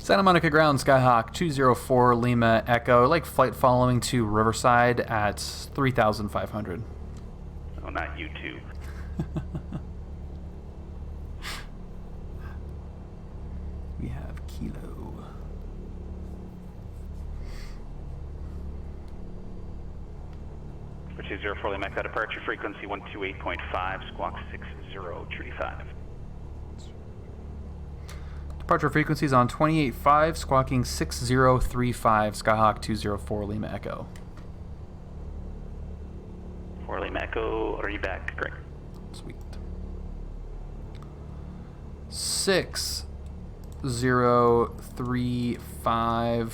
Santa Monica ground, Skyhawk 204 Lima Echo, like flight following to Riverside at 3,500. Oh, not you two. We have Kilo. For 204 Lima Echo, departure frequency 128.5, squawk 60, true 5. Departure frequencies on 28.5, squawking 6035, Skyhawk 204 Lima Echo. 4 Lima Echo, are you back? Great. Sweet. 6035.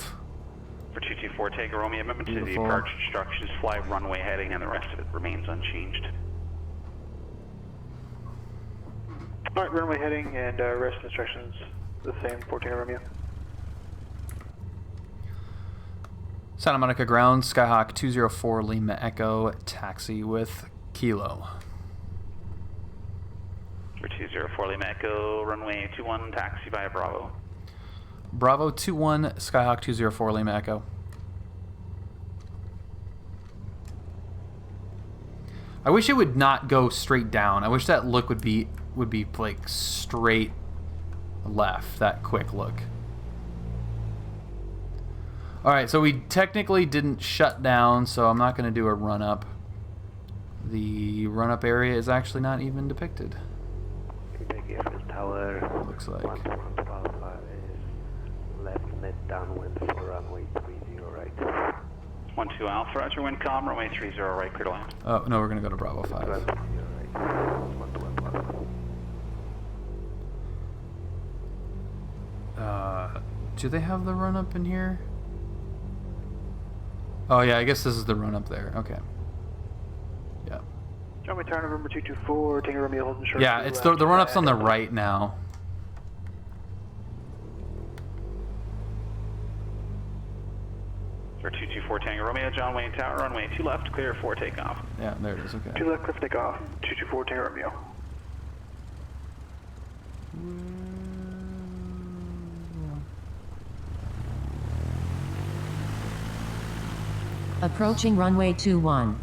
For 224 Tango Romeo, amendment to the Beautiful. departure instructions, fly runway heading, and the rest of it remains unchanged. Alright, runway heading and rest instructions the same, 14 Romeo. Santa Monica ground, Skyhawk 204 Lima Echo, taxi with Kilo. For 204 Lima Echo, runway 21, taxi via Bravo. Bravo 21, Skyhawk 204 Lima Echo. I wish it would not go straight down. I wish that look would be like straight left, that quick look. Alright, so we technically didn't shut down, so I'm not going to do a run-up. The run-up area is actually not even depicted. Tower. Looks like. 125 is left net downwind for runway 30 right. 12 Alpha, roger, wind calm, runway 30 right, clear to land. Oh, no, we're going to go to Bravo 5. 30 right. 112. Do they have the run-up in here? Oh, yeah, I guess this is the run-up there. Okay. Yeah. Runway tower November 224, Tango Romeo holding short. Yeah, it's the run-up's on the right now. For 224 Tango Romeo, John Wayne Tower, runway 2 left, clear for takeoff. Yeah, there it is. Okay. 2 left, cliff takeoff, 224 Tango Romeo. Approaching runway 21.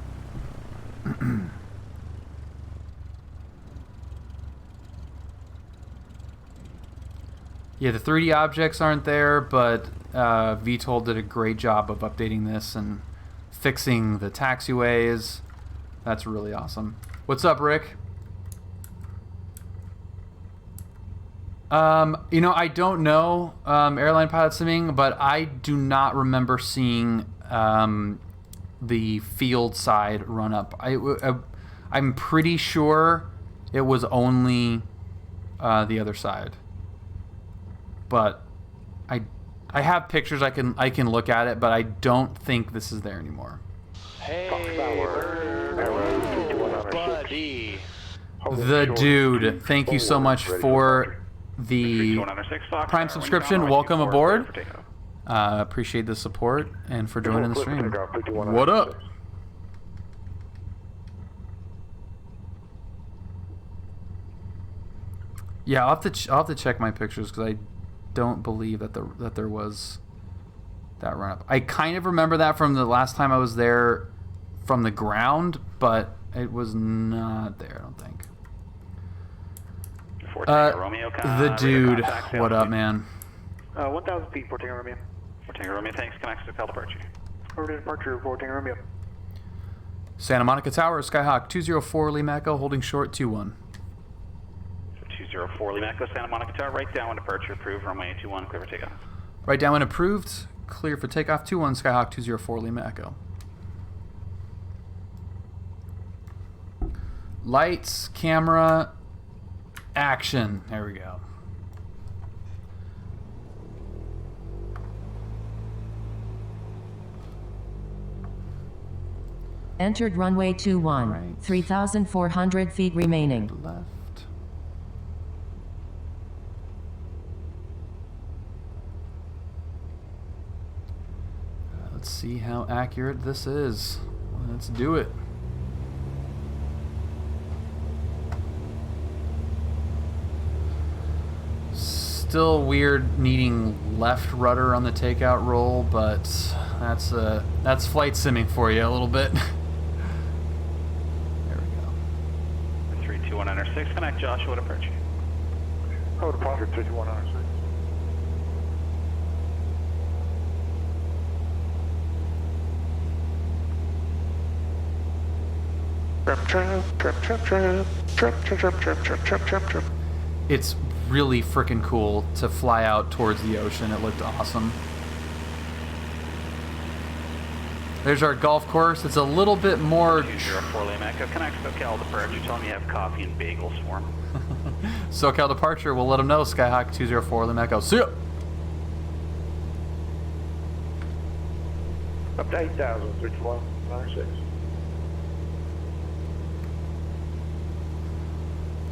Yeah, the 3D objects aren't there, but VTOL did a great job of updating this and fixing the taxiways. That's really awesome. What's up, Rick? You know, I don't know airline pilot simming, but I do not remember seeing the field side run up. I'm pretty sure it was only the other side. But I have pictures I can look at it, but I don't think this is there anymore. Hey, buddy. The dude, thank you so much for the Prime subscription. Welcome aboard. Appreciate the support and for joining the stream. What up? Yeah, I'll have to check my pictures because I don't believe that there was that run up. I kind of remember that from the last time I was there from the ground, but it was not there, I don't think. The dude, what up, man? 1,000 feet, 14 Romeo. 14 Romeo, thanks, connects to departure. Over to departure, 14 Romeo. Santa Monica Tower, Skyhawk 204 Lima Echo, holding short 21. 204 Lima Echo, Santa Monica Tower, right downwind departure approved, runway 21, clear for takeoff. Right downwind approved, clear for takeoff 21, Skyhawk 204 Lima Echo. Lights, camera, action. There we go. Entered runway 21. Right. 3,400 feet remaining. Left. Let's see how accurate this is. Let's do it. still weird needing left rudder on the takeout roll, but that's flight simming for you a little bit. There we go. 32196, connect Joshua to approach. Code departure 32196. Trap. It's really freaking cool to fly out towards the ocean. It looked awesome. There's our golf course. It's a little bit more... 204 Lima Echo, connect SoCal departure. Tell me you have coffee and bagels for him. SoCal departure. We'll let them know. Skyhawk 204 Lima Echo. See ya! Up to 8,000, 32196.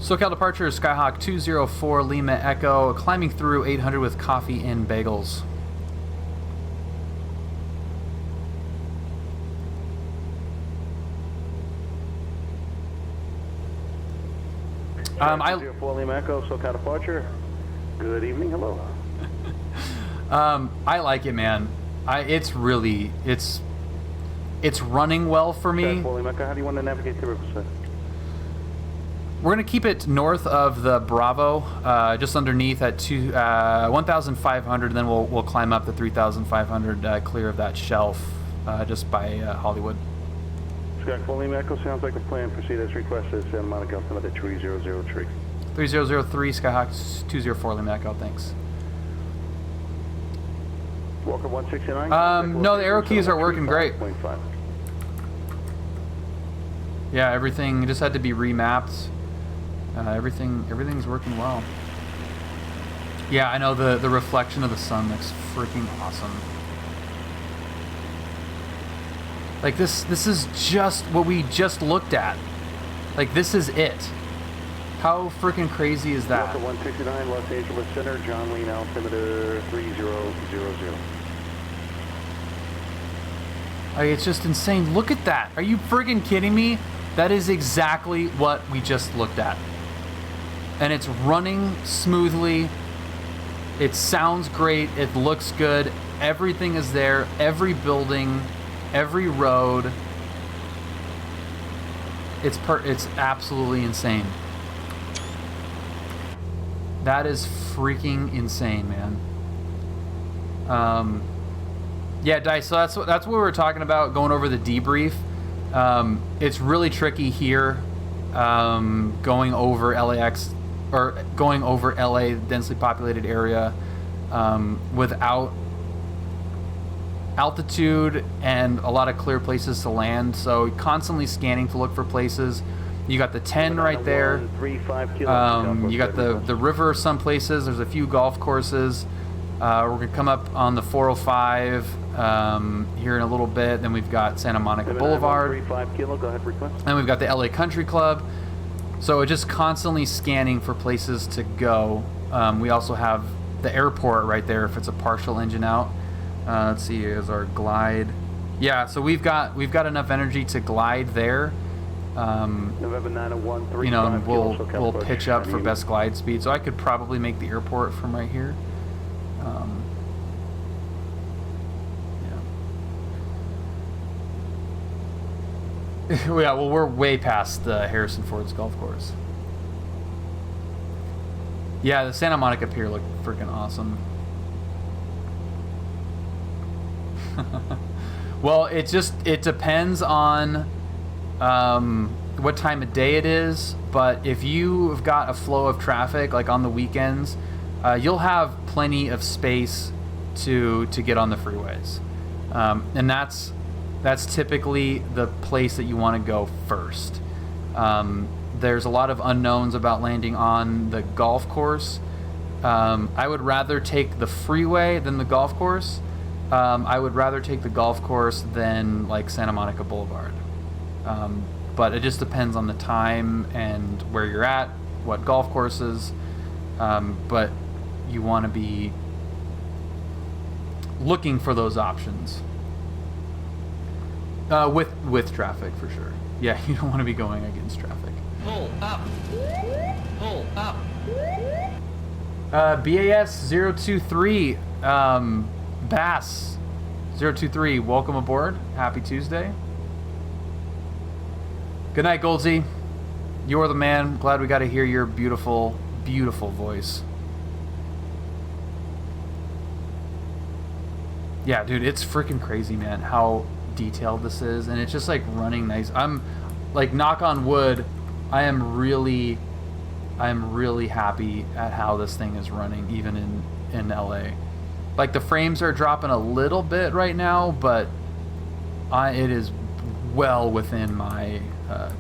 SoCal departure, Skyhawk 204 Lima Echo, climbing through 800 with coffee and bagels. I 204 Lima Echo, SoCal departure. Good evening, hello. I like it, man. It's really it's running well for me. 204 Lima Echo, how do you want to navigate the river, sir? We're going to keep it north of the Bravo, just underneath at 1,500, then we'll climb up to 3,500, clear of that shelf, just by Hollywood. Skyhawk 4 Lima Echo, sounds like a plan. Proceed as requested. Santa Monica Altimeter 3003. 3003, Skyhawk 204 Lima Echo, thanks. Walker 169. No, the arrow keys are working great. 5.5. Yeah, everything just had to be remapped. Everything's working well. Yeah, I know the reflection of the sun looks freaking awesome. Like this is just what we just looked at. Like this is it. How freaking crazy is that? Walker 169, Los Angeles Center, John Wayne Altimeter 3000. Like, it's just insane. Look at that. Are you freaking kidding me? That is exactly what we just looked at. And it's running smoothly. It sounds great. It looks good. Everything is there. Every building, every road. It's absolutely insane. That is freaking insane, man. Yeah, Dice, so that's what we were talking about, going over the debrief. It's really tricky here, going over LAX, or going over LA, densely populated area, without altitude and a lot of clear places to land. So constantly scanning to look for places. You got the 10 right there. You got the river some places. There's a few golf courses. We're going to come up on the 405 here in a little bit. Then we've got Santa Monica Boulevard. Go ahead, request. And we've got the LA Country Club. So we're just constantly scanning for places to go. We also have the airport right there if it's a partial engine out. Let's see, here's our glide. Yeah, so we've got enough energy to glide there. November 901, You know, and we'll pitch up for best glide speed. So I could probably make the airport from right here. Yeah, well, we're way past the Harrison Ford's golf course. Yeah, the Santa Monica Pier looked freaking awesome. Well, it depends on what time of day it is, but if you've got a flow of traffic, like on the weekends, you'll have plenty of space to get on the freeways. And that's typically the place that you want to go first. There's a lot of unknowns about landing on the golf course. I would rather take the freeway than the golf course. I would rather take the golf course than like Santa Monica Boulevard. But it just depends on the time and where you're at, what golf courses. But you want to be looking for those options. With traffic, for sure. Yeah, you don't want to be going against traffic. Pull up. Pull up. BAS 023, Bass 023, welcome aboard. Happy Tuesday. Good night, Goldsy. You're the man. Glad we got to hear your beautiful, beautiful voice. Yeah, dude, it's freaking crazy, man, how detailed this is, and it's just like running nice. I'm like, knock on wood, I am really happy at how this thing is running, even in LA. Like, the frames are dropping a little bit right now, but it is well within my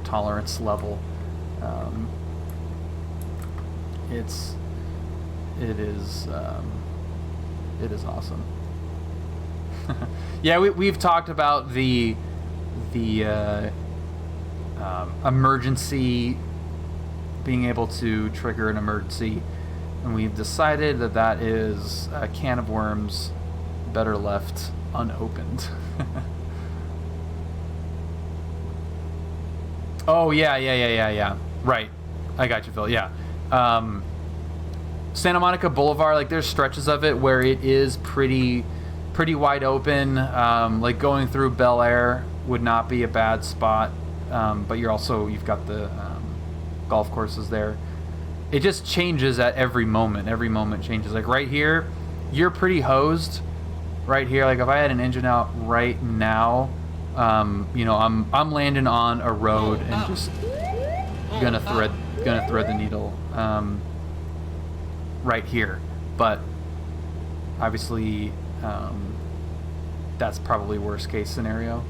tolerance level. It is awesome. Yeah, we've talked about the emergency, being able to trigger an emergency, and we've decided that that is a can of worms better left unopened. Oh yeah. Right, I got you, Phil. Yeah, Santa Monica Boulevard, like, there's stretches of it where it is pretty wide open. Like, going through Bel Air would not be a bad spot, but you've got the golf courses there. It just changes at every moment. Every moment changes. Like, right here, you're pretty hosed. Right here, like, if I had an engine out right now, you know, I'm landing on a road and just gonna thread the needle right here. But obviously, that's probably worst case scenario.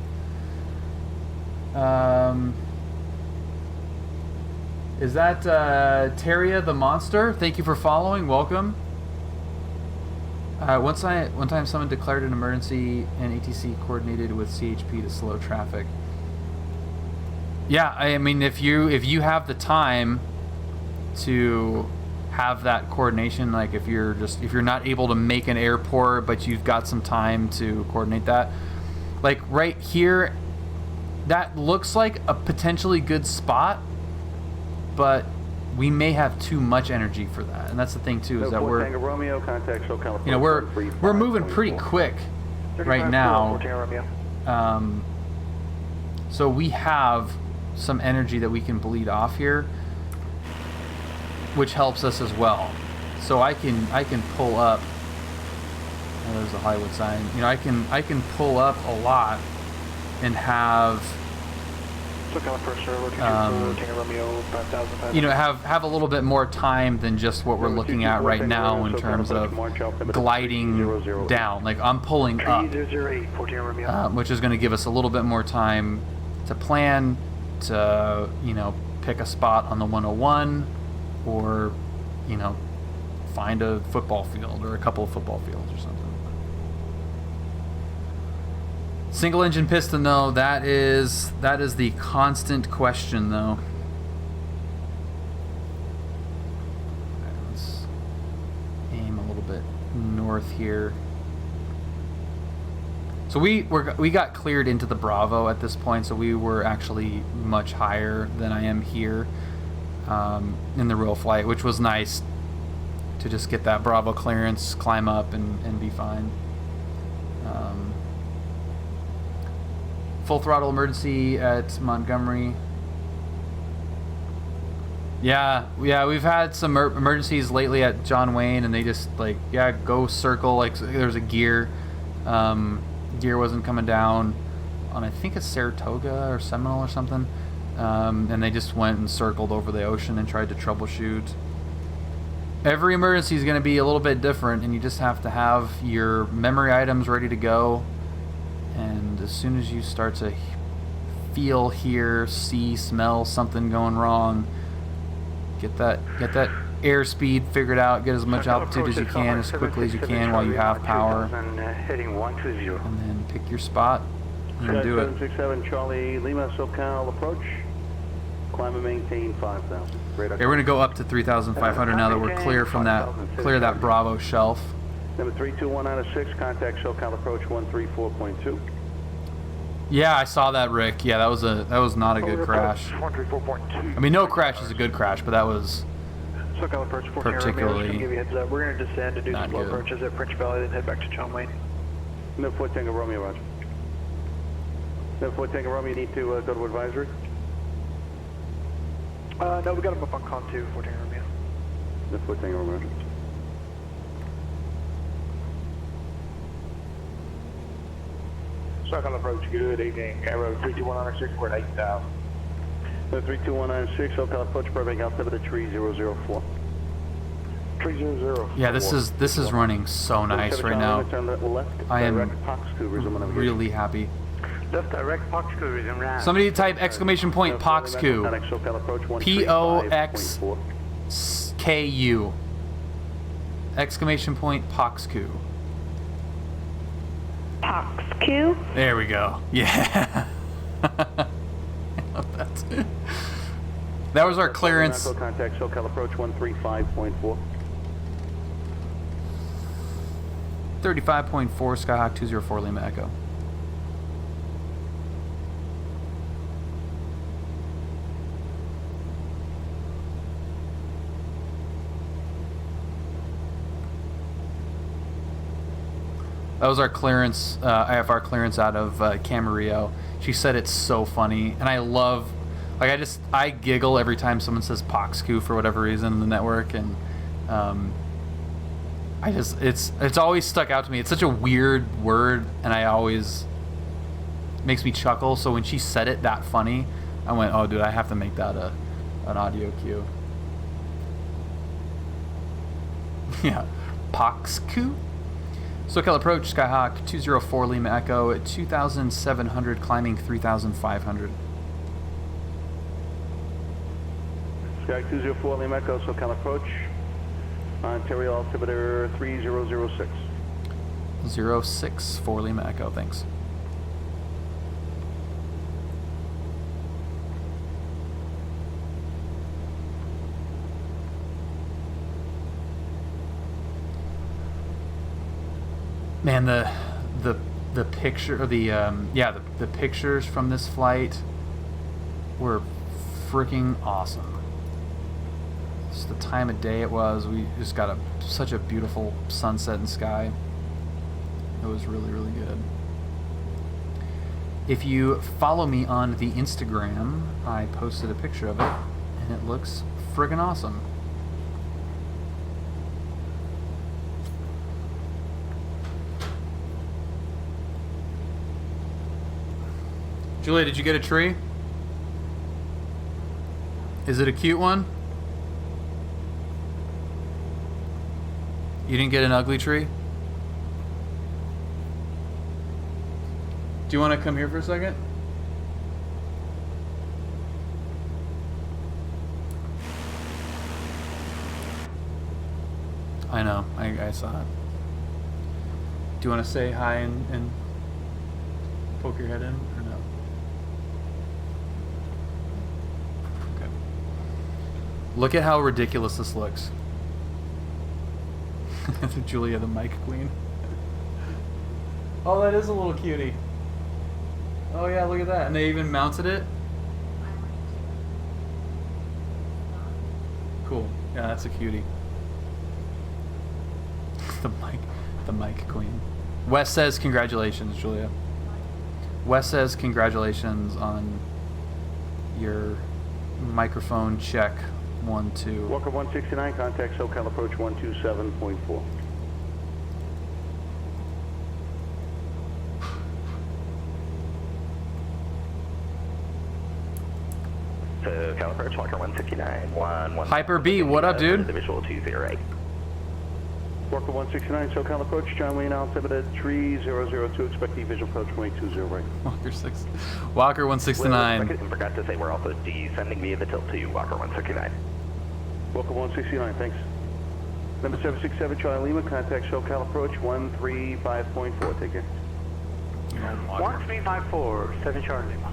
Is that Teria the Monster? Thank you for following. Welcome. One time someone declared an emergency and ATC coordinated with CHP to slow traffic. Yeah, I mean, if you have the time to have that coordination, like, if you're not able to make an airport but you've got some time to coordinate that, like right here, that looks like a potentially good spot, but we may have too much energy for that, and that's the thing too, is that we're moving pretty quick right now. So we have some energy that we can bleed off here, which helps us as well. So I can pull up. Oh, there's a Hollywood sign. You know, I can pull up a lot and have. You know, have a little bit more time than just what we're looking at right now in terms of gliding down. Like, I'm pulling up, which is going to give us a little bit more time to plan, to, you know, pick a spot on the 101, or, you know, find a football field or a couple of football fields or something. Single engine piston, though, that is the constant question, though. Okay, let's aim a little bit north here. So we got cleared into the Bravo at this point, so we were actually much higher than I am here in the real flight, which was nice to just get that Bravo clearance, climb up, and be fine. Full throttle emergency at Montgomery. Yeah, we've had some emergencies lately at John Wayne, and they just, like, yeah, go circle. Like, there's a gear wasn't coming down on, I think it's Saratoga or Seminole or something, and they just went and circled over the ocean and tried to troubleshoot. Every emergency is going to be a little bit different, and you just have to have your memory items ready to go. And as soon as you start to feel, hear, see, smell something going wrong, get that airspeed figured out, get as much altitude as you can, as quickly as you can while you have power, and then pick your spot and do it. 767 Charlie Lima SoCal Approach, climb and maintain 5,000. Yeah, we're going to go up to 3,500 now that we're clear that Bravo shelf. Number 321 out of 6, contact SoCal Approach 134.2. Yeah, I saw that, Rick. Yeah, that was not a good crash. I mean, no crash is a good crash, but that was SoCal Approach 14 Romeo, just particularly gonna give you a heads up. We're gonna descend and do not some low good. approaches at French Valley, then head back to Chong Wayne. No 4 Tango Romeo, roger. No 4 Tango Romeo, you need to go to advisory. No, we got him up on con 2, 14 Romeo. No 4 Tango Romeo, roger. SoCal Approach, good evening. Arrow 32196, we're at 8,000. No 32196, SoCal Approach, perfect altimeter 3004. 300. Yeah, this is running so nice right now. I am really happy. Left direct Poxku resume round. Somebody type exclamation point Poxku. P-O-X-K-U. Exclamation point Poxku. Poxku? There we go. Yeah. I love that. That was our clearance. Contact SoCal Approach 135.4. 35.4 Skyhawk 204 Lima Echo. That was our clearance, IFR clearance out of Camarillo. She said it's so funny, and I love, like I giggle every time someone says Poxku for whatever reason in the network, and it's always stuck out to me. It's such a weird word, and it makes me chuckle. So when she said it that funny, I went, oh dude, I have to make that an audio cue. Yeah, Poxku. SoCal Approach, Skyhawk 204 Lima Echo at 2,700, climbing 3,500. Sky 204 Lima Echo, SoCal Approach. Ontario altimeter 3006. 06 for Lima Echo, thanks. Man, the picture, the pictures from this flight were freaking awesome. Just the time of day it was, we just got such a beautiful sunset and sky. It was really, really good. If you follow me on the Instagram, I posted a picture of it, and it looks friggin' awesome. Julia, did you get a tree? Is it a cute one? You didn't get an ugly tree? Do you want to come here for a second? I know, I saw it. Do you want to say hi and poke your head in, or no? Okay. Look at how ridiculous this looks. Julia, the mic queen. Oh, that is a little cutie. Oh yeah, look at that. And they even mounted it. Cool. Yeah, that's a cutie. the mic queen. Wes says congratulations, Julia. Wes says congratulations on your microphone check 1-2. Walker 169, contact SoCal Approach 127.4. SoCal Approach, Walker 169, 1. Hyper B, what up, dude? The visual 208. Walker 169, SoCal Approach, John Wayne altimeter 3002, expecting visual approach 2020 right. Walker 169. Forgot to say we're also descending via the tilt to Walker 169. Walker 169, thanks. Number 767, Charlie Lima, contact SoCal Approach 135.4, take care. 1354, 7 Charlie Lima.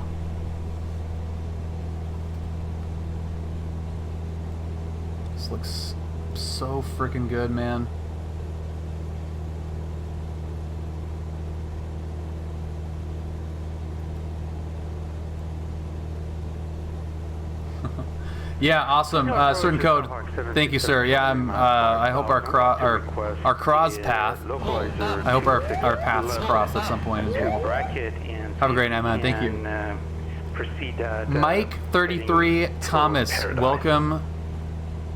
This looks so freaking good, man. Yeah, awesome. Certain code. Thank you, sir. Yeah, I'm. I hope our cross path. I hope our paths cross at some point as well. Bracket and Have a great night, man. Thank you. Proceed. Mike 33 Thomas, welcome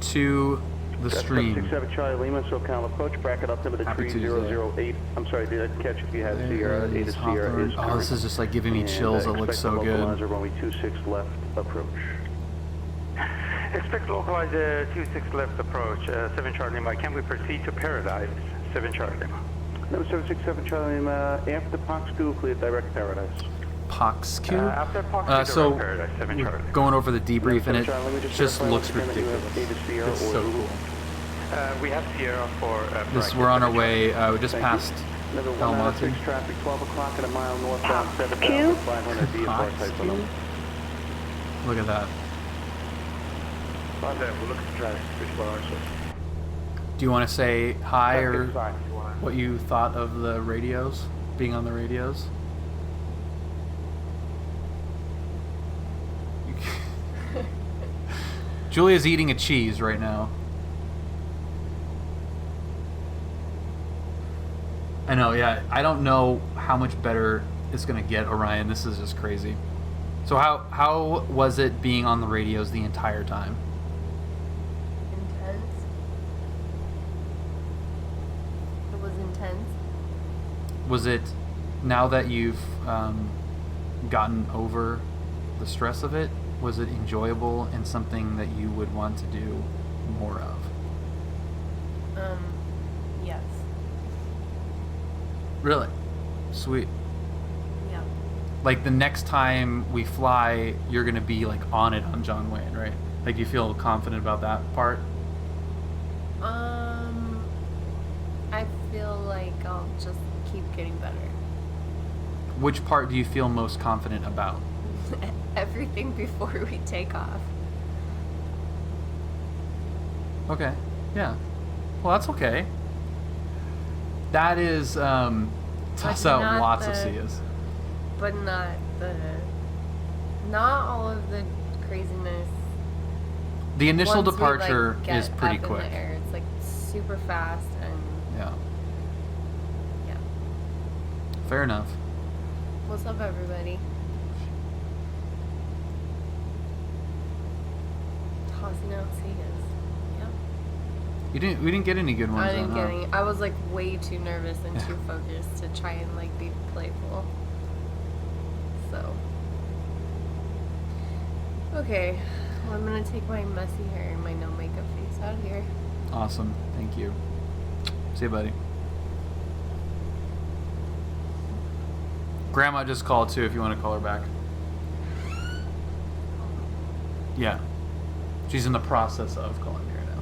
to the stream. 767 Charlie Lima, SoCal Approach, bracket altimeter Happy 3008. I'm sorry, did I catch if you had Sierra? A to Sierra is Oh, this is just like giving me chills. It looks so good. Localizer, runway 26 left approach. Expect localize 26 left approach, 7 Charlie Lima. Can we proceed to Paradise? 7 Charlie Lima. Number 767 Charlie Lima, after Pox2, clear direct Paradise. Pox-Q? After Pox2, So, Paradise, 7 we're Charlie. going over the debrief, and it just verify looks once again that you have ridiculous. A to Sierra It's or so Zulu. cool. We have Sierra for This, we're on our way. We just Thank you. passed Number Belmonte. 196 traffic, 12 o'clock and a mile northbound, 7,500 via Pox-Q? type of number. Look at that. We're looking to try 6 hours. Do you want to say hi or what you thought of the radios, being on the radios? Julia's eating a cheese right now. I know, yeah. I don't know how much better it's gonna get, Orion. This is just crazy. So how was it being on the radios the entire time? Intense. It was intense. Was it, now that you've gotten over the stress of it, was it enjoyable and something that you would want to do more of? Yes. Really? Sweet. Yeah. Like the next time we fly, you're gonna be like on it on John Wayne, right? Like you feel confident about that part? I feel like I'll just keep getting better. Which part do you feel most confident about? Everything before we take off. Okay. Yeah. Well, that's okay. That is toss out not lots of the- Cias. But not all of the craziness. The initial once we, departure like, get is pretty up quick. In the air. It's like super fast and Yeah. yeah. Fair enough. What's up, everybody? Tossing out Cias. Yeah. We didn't get any good ones. I didn't though, get huh? any. I was like way too nervous and too focused to try and like be playful. So. Okay. Well, I'm gonna take my messy hair and my no makeup face out here. Awesome. Thank you. See you, buddy. Grandma just called too if you want to call her back. Yeah. She's in the process of calling me right now.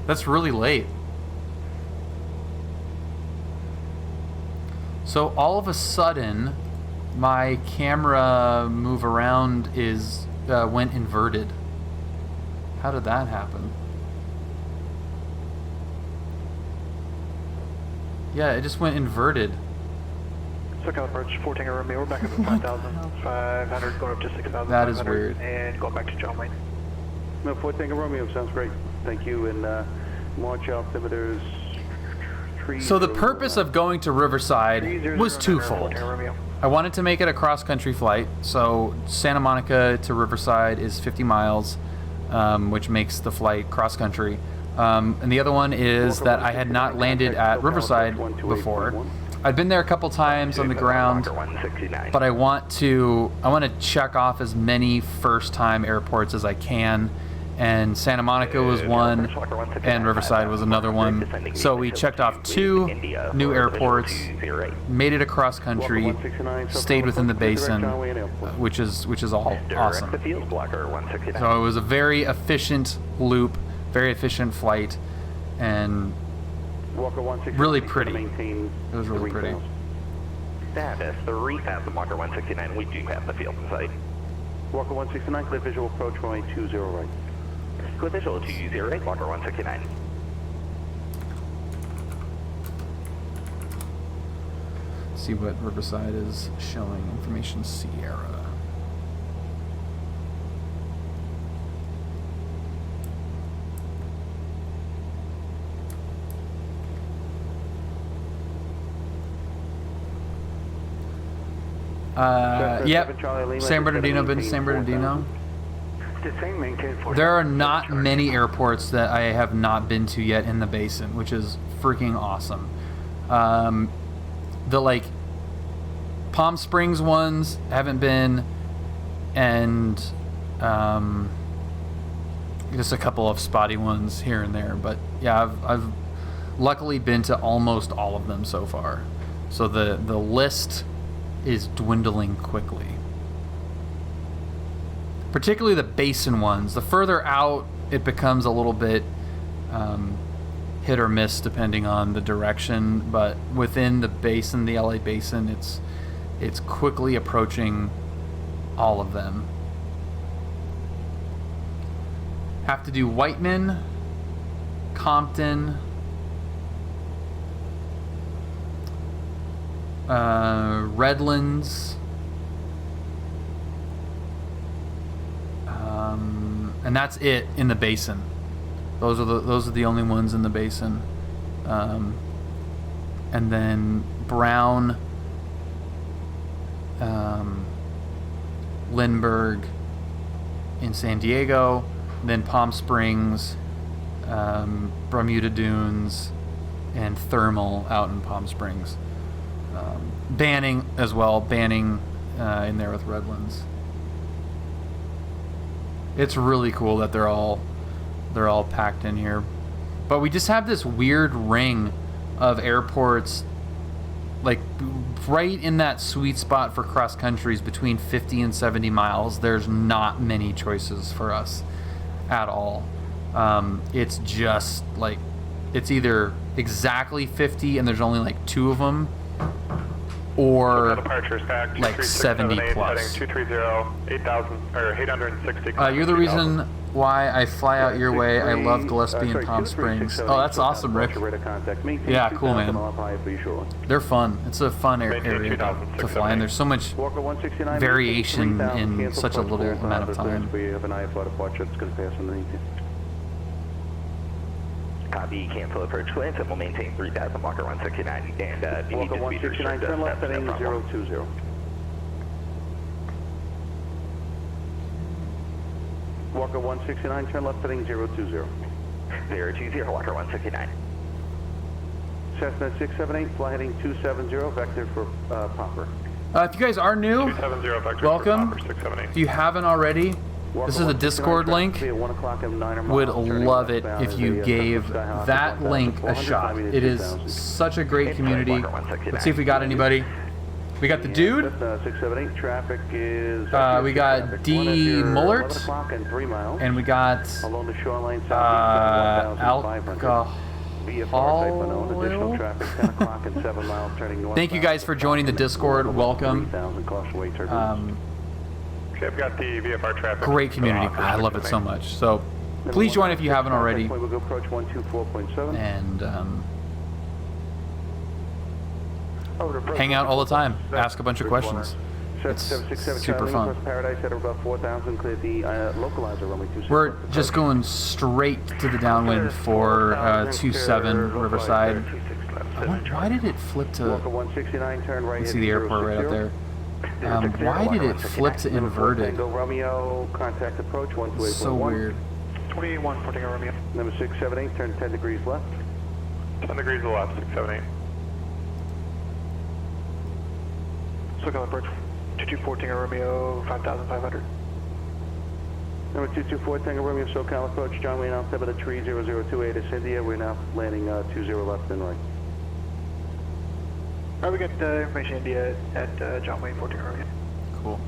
That's really late. So all of a sudden, my camera move around went inverted. How did that happen? Yeah, it just went inverted. SoCal Approach, 14 Romeo, we're back up to 5,500, going up to 6,500. That is weird. And going back to John Wayne. No, 14 Romeo, sounds great. Thank you, and March altimeters 30. So the purpose of going to Riverside was twofold. 14 Romeo. I wanted to make it a cross-country flight, so Santa Monica to Riverside is 50 miles, which makes the flight cross-country. And the other one is that I had not landed at Riverside before. I've been there a couple times on the ground, but I want to check off as many first-time airports as I can. And Santa Monica was one, and Riverside was another one. So we checked off 2 new airports, made it across country, stayed within the basin, which is all awesome. So it was a very efficient loop, very efficient flight, and really pretty. It was really pretty. Status 3000 Walker 169. We do have the field in sight. Walker 169, clear visual approach, runway 20 right. Clear visual 20 right, Walker 169. See what Riverside is showing. Information Sierra. Yep. San Bernardino, been to San Bernardino. There are not many airports that I have not been to yet in the basin, which is freaking awesome. The like Palm Springs ones haven't been, and just a couple of spotty ones here and there. But yeah, I've luckily been to almost all of them so far. So the list is dwindling quickly. Particularly the basin ones. The further out, it becomes a little bit hit or miss depending on the direction. But within the basin, the LA basin, it's quickly approaching all of them. Have to do Whiteman, Compton, Redlands, and that's it in the basin. Those are the only ones in the basin, and then Brown, Lindbergh in San Diego, then Palm Springs, Bermuda Dunes, and Thermal out in Palm Springs. Banning as well, Banning in there with Redlands. It's really cool that they're all packed in here. But we just have this weird ring of airports, like right in that sweet spot for cross countries between 50 and 70 miles. There's not many choices for us at all. It's just like, it's either exactly 50 and there's only like 2 of them, or like 70 plus. 230, 8,000 or 860. You're the reason why I fly out your way. I love Gillespie and Palm Springs. Oh, that's awesome, Rick. Yeah, cool, man. They're fun. It's a fun area to fly, and there's so much variation in such a little amount of time. Copy, cancel approach clearance, and we'll maintain 3,000 Walker 169 and Walker 169, turn left heading 020. Walker 169, turn left heading 020. 020, Walker 169. Cessna 678, fly heading 270, vector for Popper. If you guys are new, welcome. If you haven't already, this is a Discord link. Would love it if you gave that link a shot. It is such a great community. Let's see if we got anybody. We got the dude. We got D. Mullert. And we got alcohol. Thank you guys for joining the Discord. Welcome. Okay, I've got the VFR traffic. Great community. I love it so much. So please join if you haven't already. And hang out all the time. Ask a bunch of questions. It's super fun. We're just going straight to the downwind for 27 Riverside. Why did it flip to... You see the airport right up there. Why did it flip to inverted? It's so weird. 281, porting a Romeo. Number 678, turn 10 degrees left. 10 degrees to the left, 678. Stockholm Approach, 224, Tango Romeo, 5,500. Number 224, Tango Romeo, SoCal Approach, John Wayne Alpha, the tree 0028 is India. We're now landing 20 left and right. Alright, we got information India at John Wayne, 14 Romeo. Cool.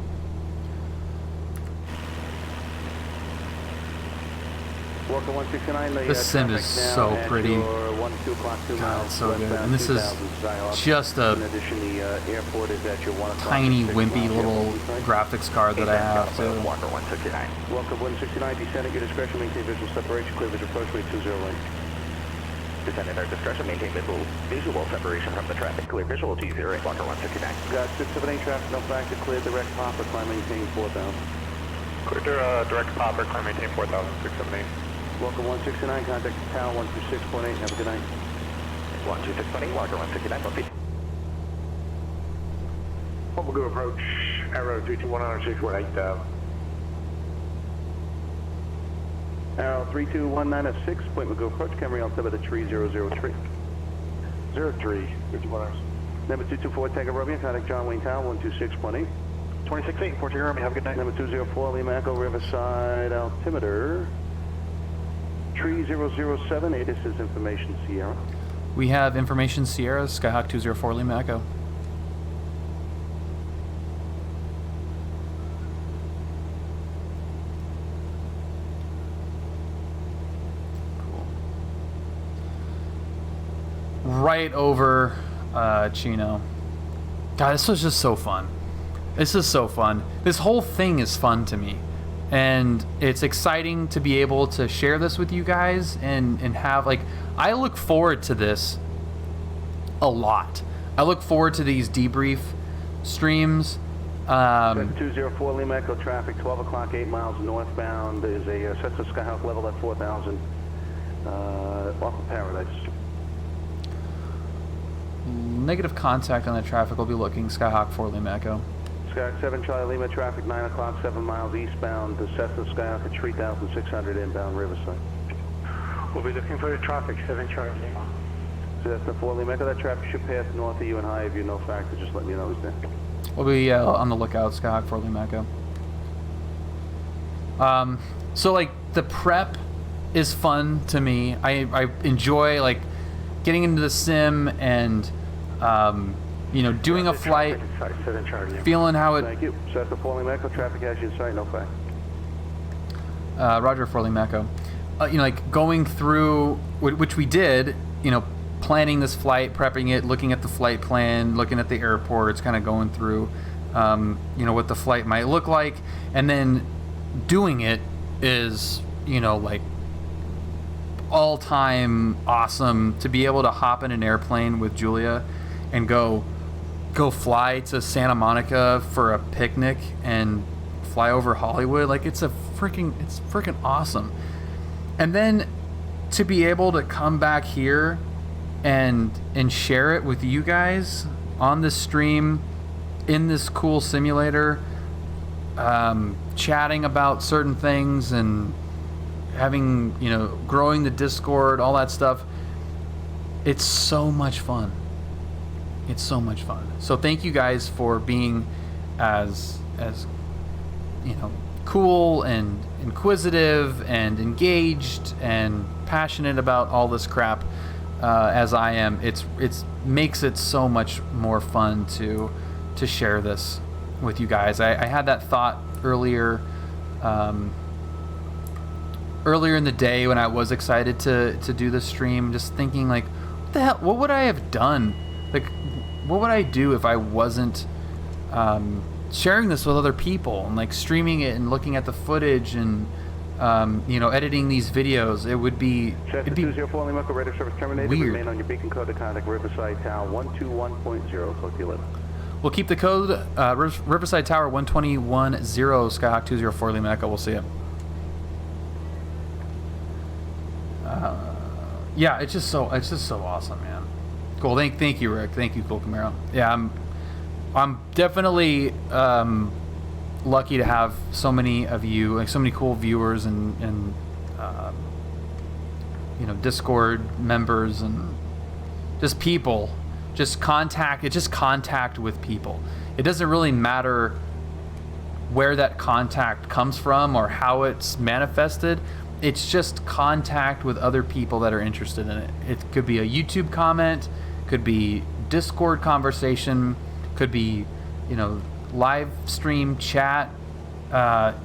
Walker 169, This sim is so pretty. God, it's so good. And this is just a tiny, wimpy little graphics card that I have. So. Walker 169. Walker 169, descending your discretion, maintain visual separation, clear visual approach, weight 20 right. descend at our discretion. Maintain visual separation from the traffic. Clear visual G0 at Walker 169. Got 678 traffic, no factor, clear direct popper, climb maintain 4,000. Clear direct popper, climb maintain 4,000, 678. Welcome 169, contact Tower 126.8, have a good night. 126.8, Walker 169, copy. Motherboard approach, arrow 32106.8. Arrow 32196, Point Magoo approach, Camry altimeter 3003. 03, 51 hours. Number 224, Tango Romeo, contact John Wayne Tower 126.8. 268, 14 Romeo, have a good night. Number 204, Lima Echo Riverside, altimeter 3007, ATIS is information Sierra. We have information Sierra, Skyhawk 204 Lima Echo. Cool. Right over Chino. God, this was just so fun. This is so fun. This whole thing is fun to me. And it's exciting to be able to share this with you guys and have, like, I look forward to this a lot. I look forward to these debrief streams. 204 Lima Echo traffic, 12 o'clock, 8 miles northbound. There's a Cessna Skyhawk level at 4,000 off of Paradise. Negative contact on the traffic. We'll be looking Skyhawk 4 Lima Echo. Skyhawk 7 Charlie Lima traffic, 9 o'clock, 7 miles eastbound. The Cessna Skyhawk at 3,600 inbound Riverside. We'll be looking for the traffic, 7 Charlie Lima. Cessna 4 Lima Echo, that traffic should pass north of you and high of you, no factor, just let me know who's there. We'll be on the lookout, Skyhawk 4 Lima Echo. So, like, the prep is fun to me. I enjoy, like, getting into the sim and, you know, doing a flight, feeling how it... Thank you. Cessna 4 Lima Echo, traffic has you in sight, no factor. Roger for Lima Echo. You know, like, going through, which we did, you know, planning this flight, prepping it, looking at the flight plan, looking at the airports, kind of going through, you know, what the flight might look like, and then doing it is, you know, like, all-time awesome to be able to hop in an airplane with Julia and go fly to Santa Monica for a picnic and fly over Hollywood. Like, it's freaking awesome. And then to be able to come back here and share it with you guys on this stream in this cool simulator, chatting about certain things and having, you know, growing the Discord, all that stuff. It's so much fun. It's so much fun. So thank you guys for being as you know, cool and inquisitive and engaged and passionate about all this crap as I am. It makes it so much more fun to share this with you guys. I had that thought earlier in the day when I was excited to do the stream, just thinking, like, what the hell, what would I have done? Like, what would I do if I wasn't sharing this with other people and, like, streaming it and looking at the footage and you know, editing these videos? It'd be 204 Lima Echo, radar service terminated. Weird. Remain on your beacon code to contact Riverside Tower 121.0. Talk to you later. We'll keep the code Riverside Tower 121.0 Skyhawk 204 Lima Echo. We'll see you. Yeah, it's just so awesome, man. Cool. Thank you, Rick. Thank you, Cool Camaro. Yeah, I'm definitely lucky to have so many of you, like, so many cool viewers and you know, Discord members and just people, just contact. It's just contact with people. It doesn't really matter where that contact comes from or how it's manifested. It's just contact with other people that are interested in it. It could be a YouTube comment, could be Discord conversation, could be, you know, live stream chat at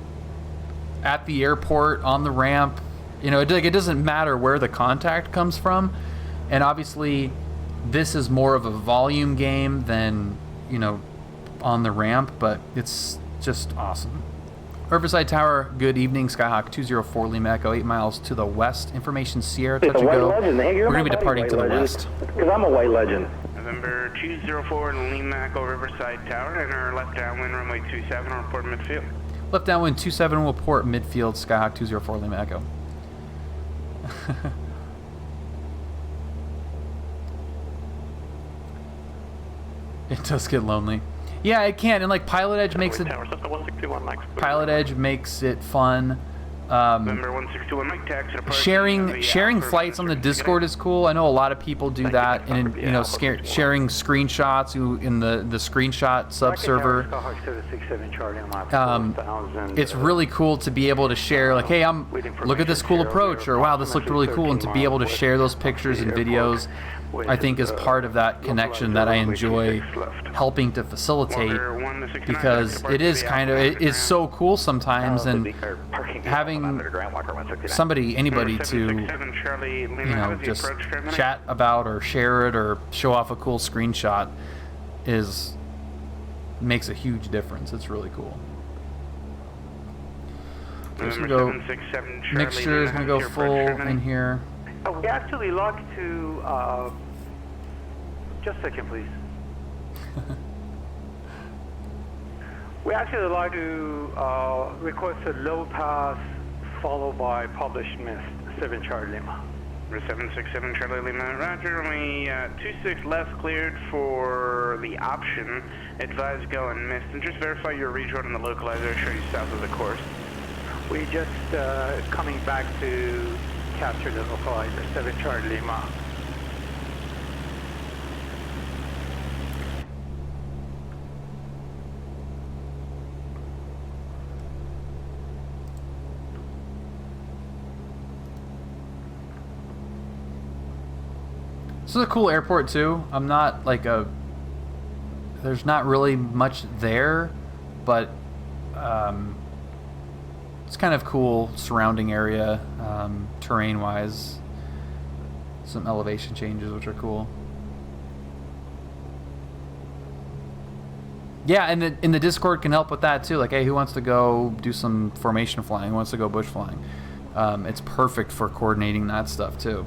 the airport, on the ramp. You know, it doesn't matter where the contact comes from. And obviously, this is more of a volume game than, you know, on the ramp, but it's just awesome. Riverside Tower, good evening. Skyhawk 204 Lima Echo, 8 miles to the west. Information Sierra, touch and go. We're going to be departing to the west. Because I'm a white legend. November 204 Lima Echo Riverside Tower, enter left downwind runway 27 on report midfield. Left downwind 27 will port midfield. Skyhawk 204 Lima Echo. It does get lonely. Yeah, it can, and like PilotEdge makes it. PilotEdge makes it fun. November 161 Mike taxi departing Sharing flights on the Discord is cool. I know a lot of people do that, and you know, sharing screenshots in the screenshot subserver. It's really cool to be able to share, like, hey, look at this cool approach, or wow, this looked really cool, and to be able to share those pictures and videos, I think is part of that connection that I enjoy helping to facilitate, because it is so cool sometimes, and having anybody to, you know, just chat about or share it or show off a cool screenshot makes a huge difference. It's really cool. Mixture is gonna go full in here. We actually like to, just a second please. We actually like to request a low pass followed by published mist, 7 Charlie Lima. 767 Charlie Lima, roger, only 26 left cleared for the option, advise go and mist, and just verify your rejoin on the localizer, show you south of the course. We just coming back to capture the localizer, 7 Charlie Lima. This is a cool airport too. I'm not like there's not really much there, but it's kind of cool surrounding area, terrain wise. Some elevation changes which are cool. Yeah, and the Discord can help with that too. Like, hey, who wants to go do some formation flying? Who wants to go bush flying? It's perfect for coordinating that stuff too.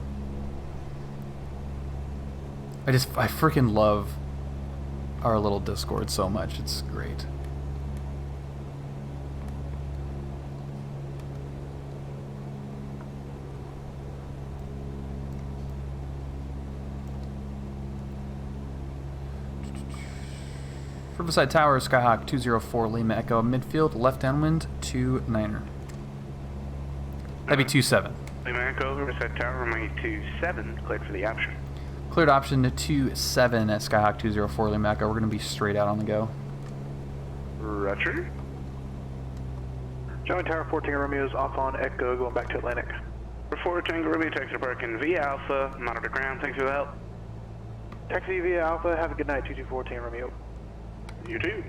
I freaking love our little Discord so much. It's great. Riverside Tower, Skyhawk 204 Lima Echo, midfield, left downwind, 29er. That'd be 27. Lima Echo, Riverside Tower, runway 27, cleared for the option. Cleared option to 27 at Skyhawk 204 Lima Echo. We're going to be straight out on the go. Roger. Joey Tower 14 Romeo is off on Echo, going back to Atlantic. 4 Tango Romeo, taxi departing via Alpha, monitor ground, thanks for the help. Taxi via Alpha, have a good night, 2214 Romeo. You too.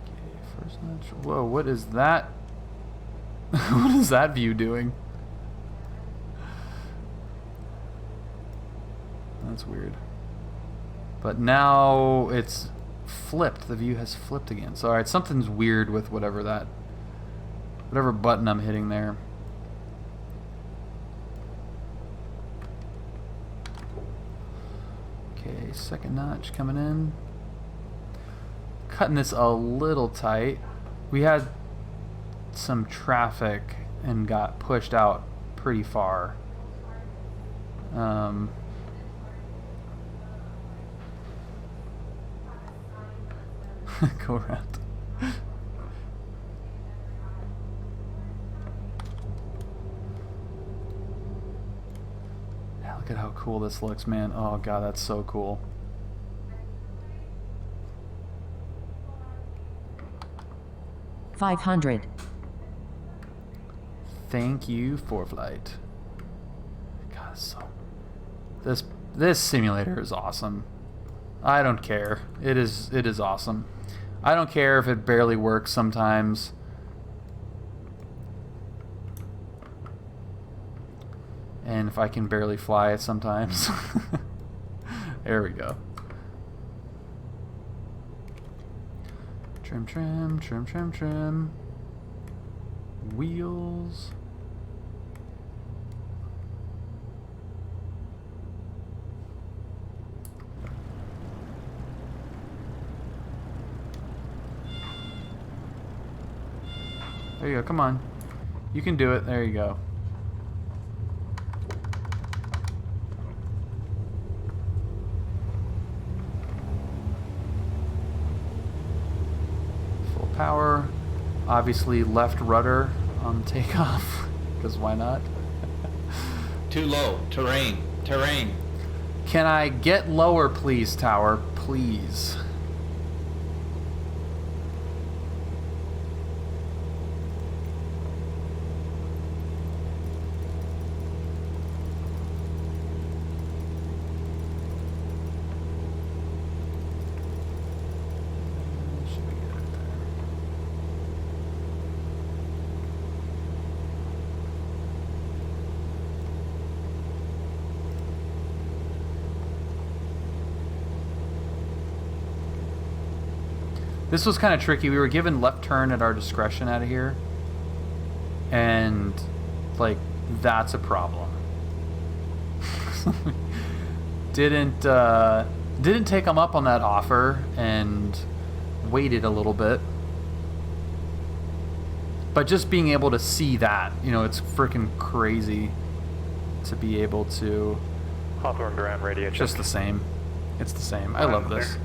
Okay, first notch. Whoa, what is that? What is that view doing? That's weird. But now it's flipped. The view has flipped again. So alright, something's weird with whatever button I'm hitting there. Okay, second notch coming in. Cutting this a little tight. We had some traffic and got pushed out pretty far. Go around. Yeah, look at how cool this looks, man. Oh god, that's so cool. $500. Thank you, ForeFlight. God, this simulator is awesome. I don't care. It is awesome. I don't care if it barely works sometimes. And if I can barely fly it sometimes. There we go. Trim, trim, trim, trim, trim. Wheels. There you go, come on. You can do it, there you go. Full power. Obviously left rudder on takeoff, because why not? Too low. Terrain. Terrain. Can I get lower, please, tower? Please. This was kind of tricky. We were given left turn at our discretion out of here. And, like, that's a problem. Didn't take them up on that offer and waited a little bit. But just being able to see that, you know, it's freaking crazy to be able to... Hawthorne Durant radio. Just the same. It's the same. I love this.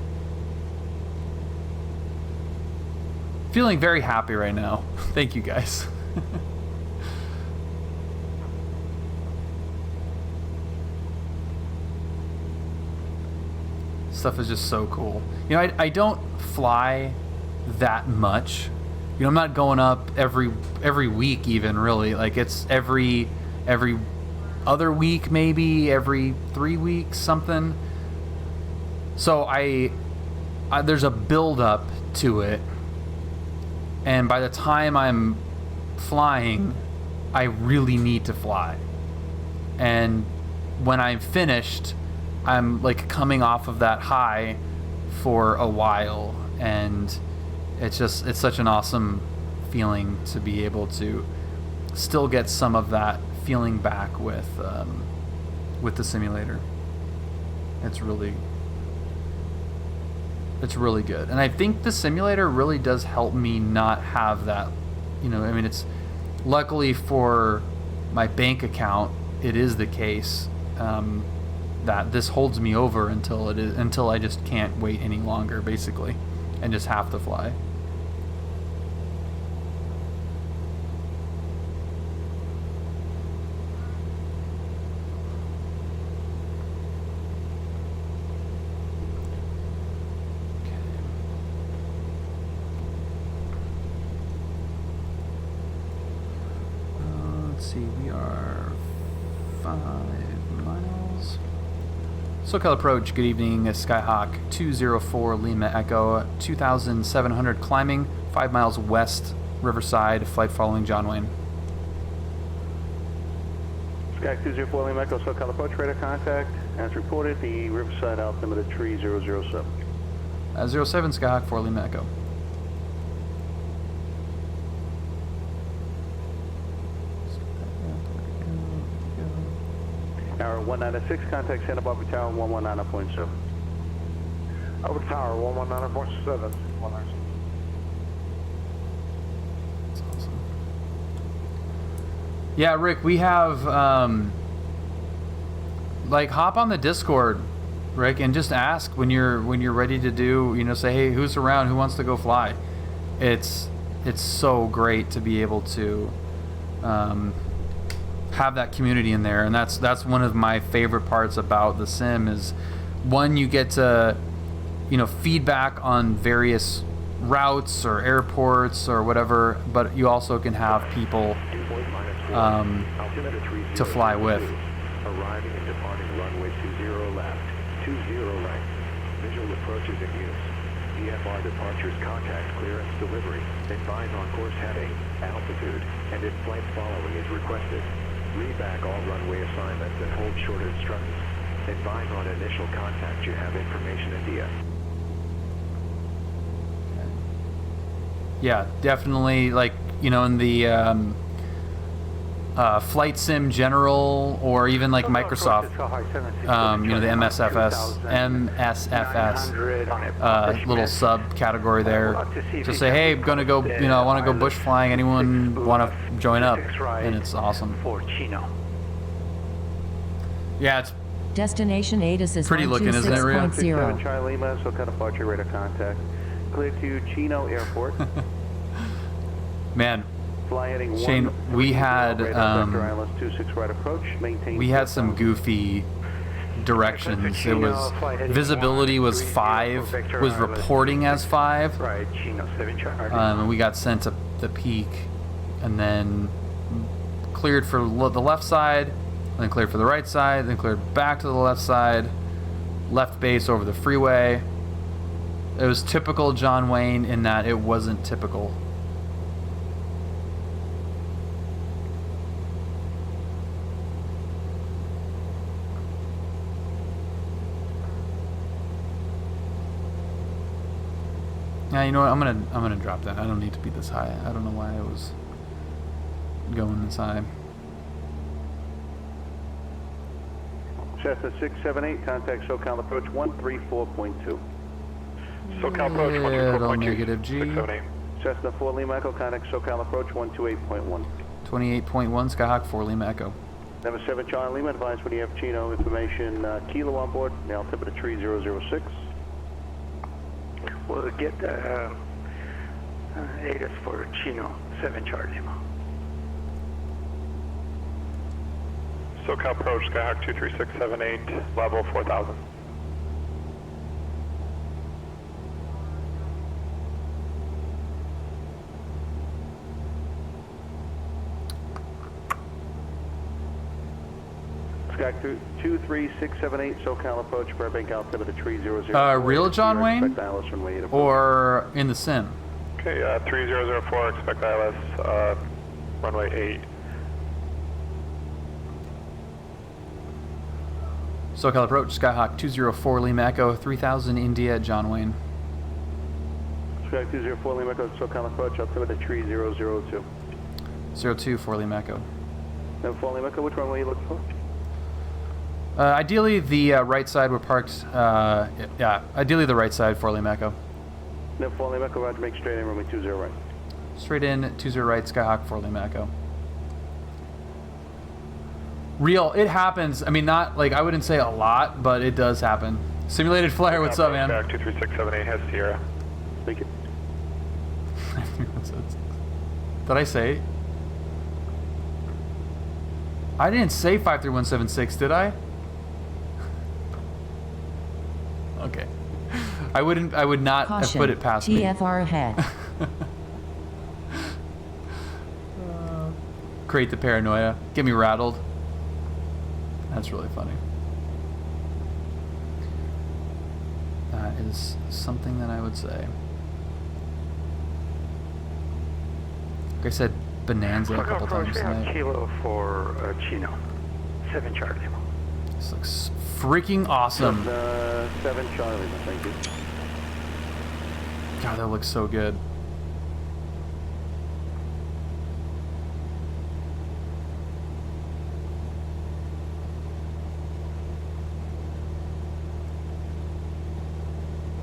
Feeling very happy right now. Thank you guys. Stuff is just so cool. You know, I don't fly that much. You know, I'm not going up every week even, really. Like, it's every other week, maybe every 3 weeks, something. So I there's a build up to it. And by the time I'm flying, I really need to fly. And when I'm finished, I'm like coming off of that high for a while. And it's such an awesome feeling to be able to still get some of that feeling back with the simulator. It's really good. And I think the simulator really does help me not have that, you know, I mean, it's luckily for my bank account, it is the case that this holds me over until I just can't wait any longer, basically, and just have to fly. We are 5 miles. SoCal Approach, good evening, Skyhawk 204 Lima Echo, 2,700 climbing, 5 miles west, Riverside, flight following John Wayne. Skyhawk 204 Lima Echo, SoCal Approach, radar contact. As reported, the Riverside altimeter tree 007. 07 Skyhawk 4 Lima Echo. Tower 196, contact Santa Barbara Tower 119.7. Over tower 119.7. That's awesome. Yeah, Rick, we have like hop on the Discord, Rick, and just ask when you're ready to do, you know, say, hey, who's around, who wants to go fly? It's so great to be able to have that community in there, and that's one of my favorite parts about the sim is, one, you get to, you know, feedback on various routes or airports or whatever, but you also can have people to fly with. Arriving and departing runway 20 left, 20 right. Visual approach is in use. VFR departures, contact, clearance, delivery. Advise on course heading, altitude, and if flight following is requested. Read back all runway assignments and hold short instructions. Advise on initial contact, you have information in DS. Yeah, definitely. Like, you know, in the Flight Sim General, or even like Microsoft, you know, the MSFS little subcategory there. Just say, hey, I'm gonna go, you know, I want to go bush flying. Anyone want to join up? And it's awesome. Yeah, it's Destination ATC is pretty looking, isn't it, Ria? 126.0. Charlie Lima, SoCal departure, radar contact. Clear to Chino Airport. Man, Fly heading Shane, we had Vector ILS 26 right approach. Maintain. we had some goofy directions. It was visibility was 5, was reporting as 5, Right, Chino 7 Charlie. and we got sent to the peak, and then cleared for the left side, then cleared for the right side, then cleared back to the left side, left base over the freeway. It was typical John Wayne in that it wasn't typical. Yeah, you know what? I'm gonna drop that. I don't need to be this high. I don't know why I was going this high. Cessna 678, contact SoCal approach 134.2. SoCal approach Little 124.2. negative G. 678. Cessna 4 Lima Echo, contact SoCal approach 128.1. 28.1 Skyhawk 4 Lima Echo. Number 7 Charlie Lima, advise when you have Chino information, Kilo on board, now altimeter 3006. We'll get ATIS for Chino 7 Charlie Lima. SoCal approach, Skyhawk 23678, level 4000. Sky 23678, SoCal approach, Burbank altimeter 3004. Real John Wayne? Expect ILS runway 8 approach. Or in the sim? Okay, 3004, expect ILS, runway 8. SoCal approach, Skyhawk 204 Lima Echo, 3000 India, John Wayne. Sky 204 Lima Echo, SoCal approach, altimeter 3002. 02 4 Lima Echo. Number 4 Lima Echo, which runway are you looking for? Ideally, the right side we're parked. Yeah, ideally the right side, 4 Lima Echo. Number 4 Lima Echo, roger, make straight in, runway 20 right. Straight in, 20 right, Skyhawk 4 Lima Echo. Real, it happens. I mean, not like I wouldn't say a lot, but it does happen. Simulated Flare, what's up, man? Skyhawk 23678 has Sierra. Thank you. Did I say? I didn't say 53176, did I? Okay. I would not Caution. have put it past me. TFR ahead. Create the paranoia. Get me rattled. That's really funny. That is something that I would say. Like I said, Bonanza a couple times tonight. Kilo for Chino 7 Charlie Lima. This looks freaking awesome. 7 Charlie, thank you. God, that looks so good.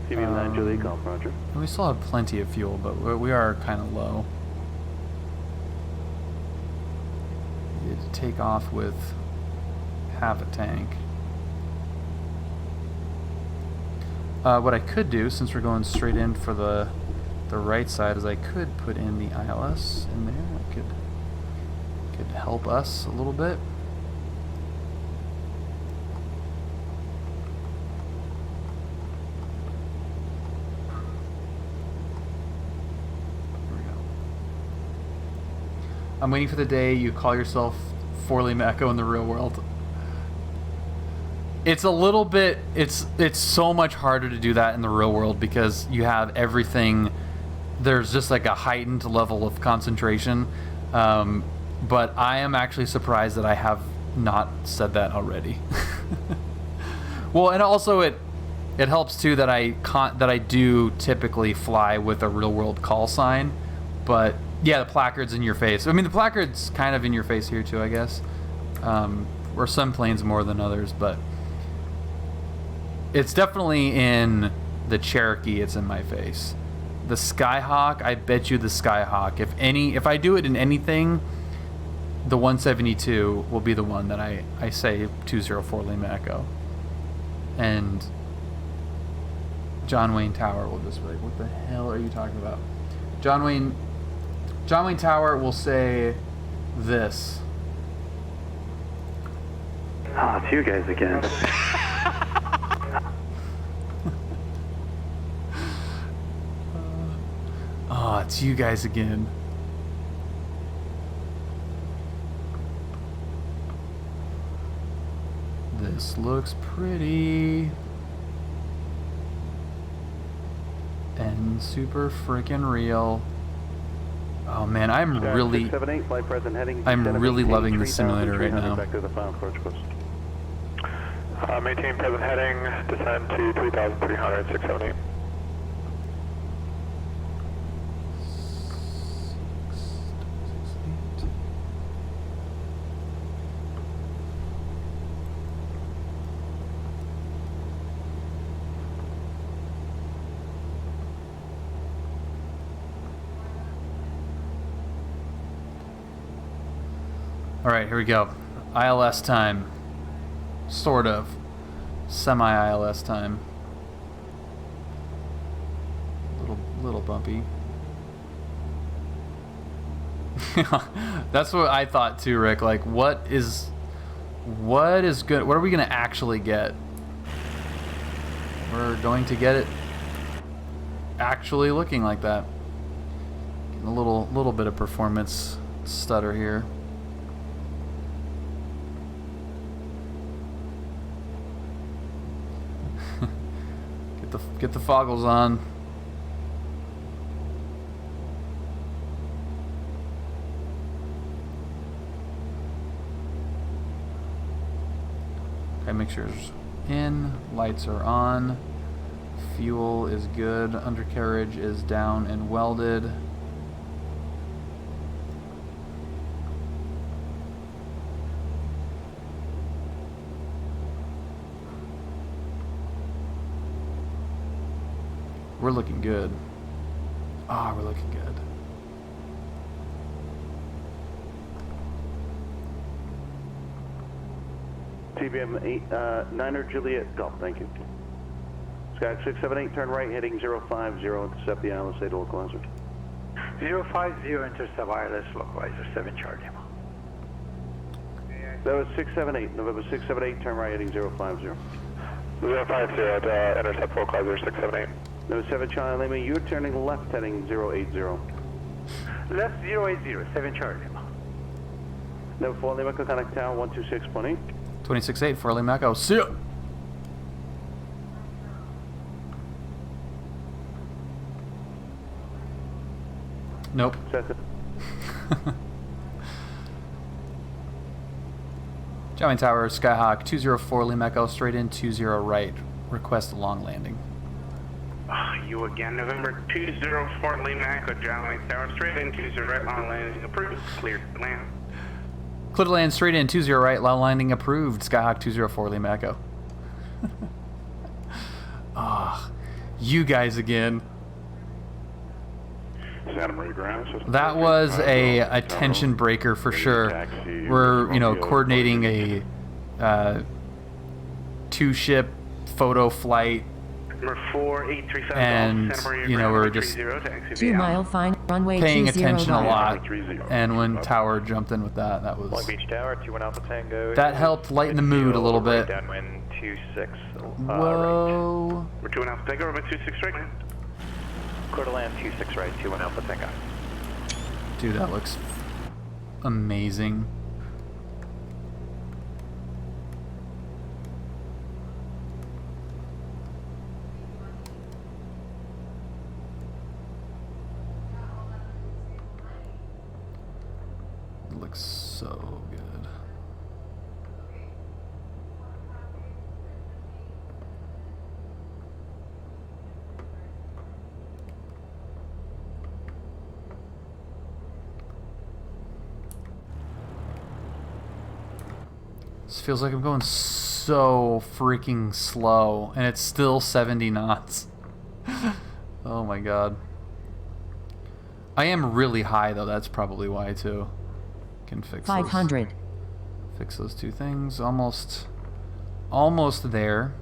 TV9 Julie, call Roger. We still have plenty of fuel, but we are kind of low. We need to take off with half a tank. What I could do, since we're going straight in for the right side, is I could put in the ILS in there. I could help us a little bit. Here we go. I'm waiting for the day you call yourself 4 Lima Echo in the real world. It's a little bit, it's so much harder to do that in the real world because you have everything, there's just like a heightened level of concentration. But I am actually surprised that I have not said that already. Well, and also it helps too that I do typically fly with a real world call sign. But yeah, the placard's in your face. I mean, the placard's kind of in your face here too, I guess. Or some planes more than others, but it's definitely in the Cherokee. It's in my face. The Skyhawk, I bet you the Skyhawk. If I do it in anything, the 172 will be the one that I say 204 Lima Echo. And John Wayne Tower will just be like, what the hell are you talking about? John Wayne Tower will say this. Ah, it's you guys again. Oh, it's you guys again. This looks pretty. And super freaking real. Oh man, I'm really loving the simulator right now. Maintain present heading, descend to 3,300, 678. Alright, here we go. ILS time. Sort of. Semi-ILS time. Little bumpy. That's what I thought too, Rick. Like, what is good? What are we gonna actually get? We're going to get it actually looking like that. Getting a little bit of performance stutter here. Get the foggles on. Okay, make sure it's in. Lights are on. Fuel is good. Undercarriage is down and welded. We're looking good. Ah, we're looking good. TBM 9er Juliet Golf, thank you. Sky 678, turn right, heading 050, intercept the ILS data localizer. 050, intercept ILS localizer, 7 Charlie. That was 678, November 678, turn right, heading 050. 050 at intercept localizer, 678. November 7 Charlie Lima, you're turning left, heading 080. Left 080, 7 Charlie. November 4 Lima, contact tower 126.8. 26.8 for Lima Echo. See ya! Nope. Set it. John Wayne Tower, Skyhawk, 204 Lima Echo, straight in, 20 right. Request a long landing. You again, November 204 Lima Echo, John Wayne Tower, straight in, 20 right, long landing approved, cleared to land. Clear to land, straight in, 20 right, long landing approved, Skyhawk 204 Lima Echo. Ah, you guys again. That was a attention breaker for sure. We're, coordinating a two-ship photo flight. Number 4835 And, we're just 2 mile fine runway paying 20 attention a right. lot. And when Tower jumped in with that, Long Beach Tower, 21 Alpha Tango. that helped lighten the mood a little bit. Downwind 26. Whoa. We're 21 Alpha Tango, runway 26 right. Clear to land 26 right, 21 Alpha Tango. Dude, that looks amazing. It looks so good. This feels like I'm going so freaking slow, and it's still 70 knots. Oh my god. I am really high though, that's probably why too. Can fix 500. Fix those two things. Almost there.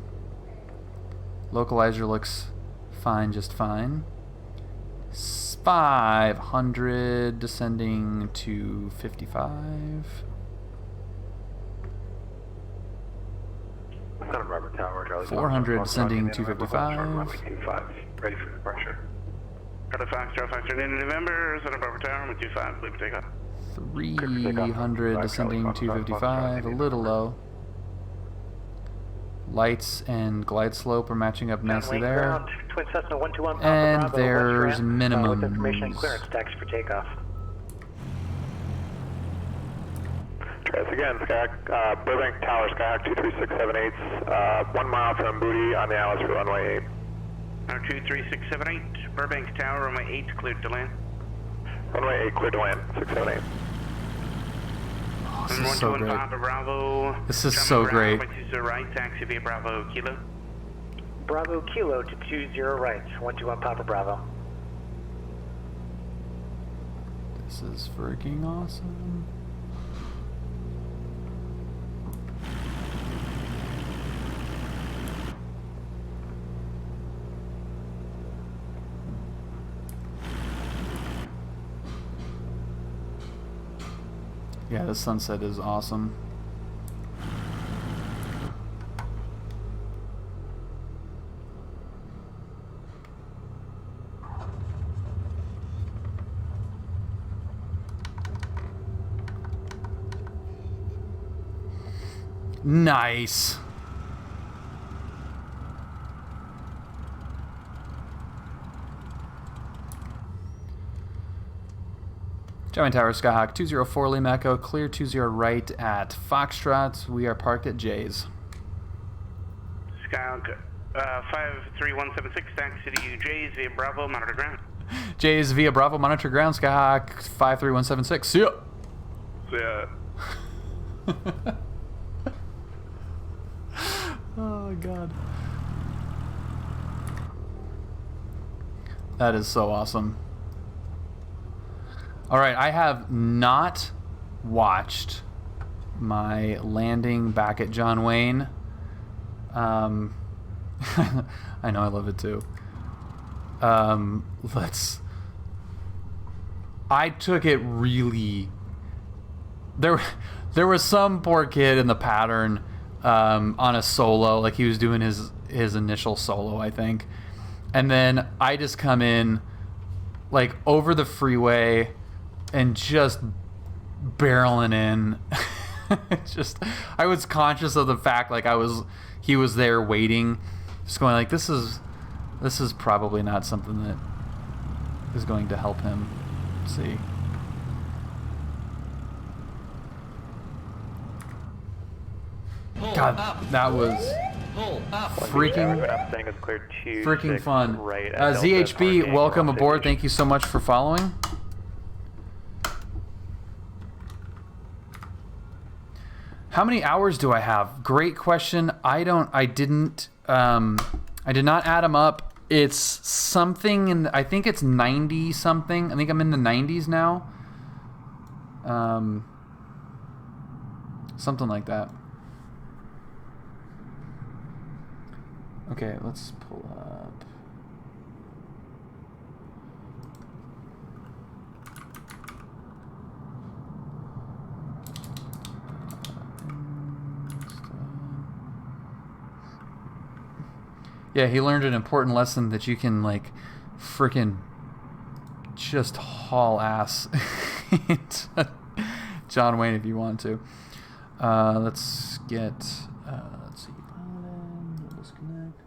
Localizer looks fine, just fine. 500 descending to 55. Santa Barbara Tower, Charlie. 400 descending to 55. Ready for departure. Charlie Fox, in November, Santa Barbara Tower, 25, clear for takeoff. 300 descending to 55, a little low. Lights and glide slope are matching up nicely there. Twin Cessna 121 Papa And Bravo, there's West Ram, with information and minimums. clearance taxi for takeoff. Try this again, Skyhawk. Burbank Tower, Skyhawk 23678, 1 mile from Booty on the Alice for runway 8. 23678, Burbank Tower, runway 8, cleared to land. Runway 8, cleared to land, 678. This is so great. Papa Bravo. This is so great. To the right, taxi via Bravo Kilo. Bravo Kilo to 20 right, 121 Papa Bravo. This is freaking awesome. Yeah, the sunset is awesome. Nice. Giant Tower, Skyhawk 204 Lima Echo, clear 20 right at Foxtrot. We are parked at Jay's. Skyhawk 53176, taxi to J's via Bravo, monitor ground. Jay's via Bravo, monitor ground, Skyhawk 53176. See ya. See ya. Oh god. That is so awesome. Alright, I have not watched my landing back at John Wayne. I know, I love it too. I took it really... There was some poor kid in the pattern on a solo, like he was doing his initial solo, I think. And then I just come in like over the freeway and just barreling in. I was conscious of the fact like he was there waiting, just going like, this is probably not something that is going to help him. Let's see. God, that was freaking fun. ZHB, welcome aboard. Thank you so much for following. How many hours do I have? Great question. I did not add them up. It's something I think it's 90 something. I think I'm in the 90s now. Something like that. Okay, let's pull up. Yeah, he learned an important lesson that you can like frickin' just haul ass into John Wayne if you want to. Let's get let's see. Disconnect.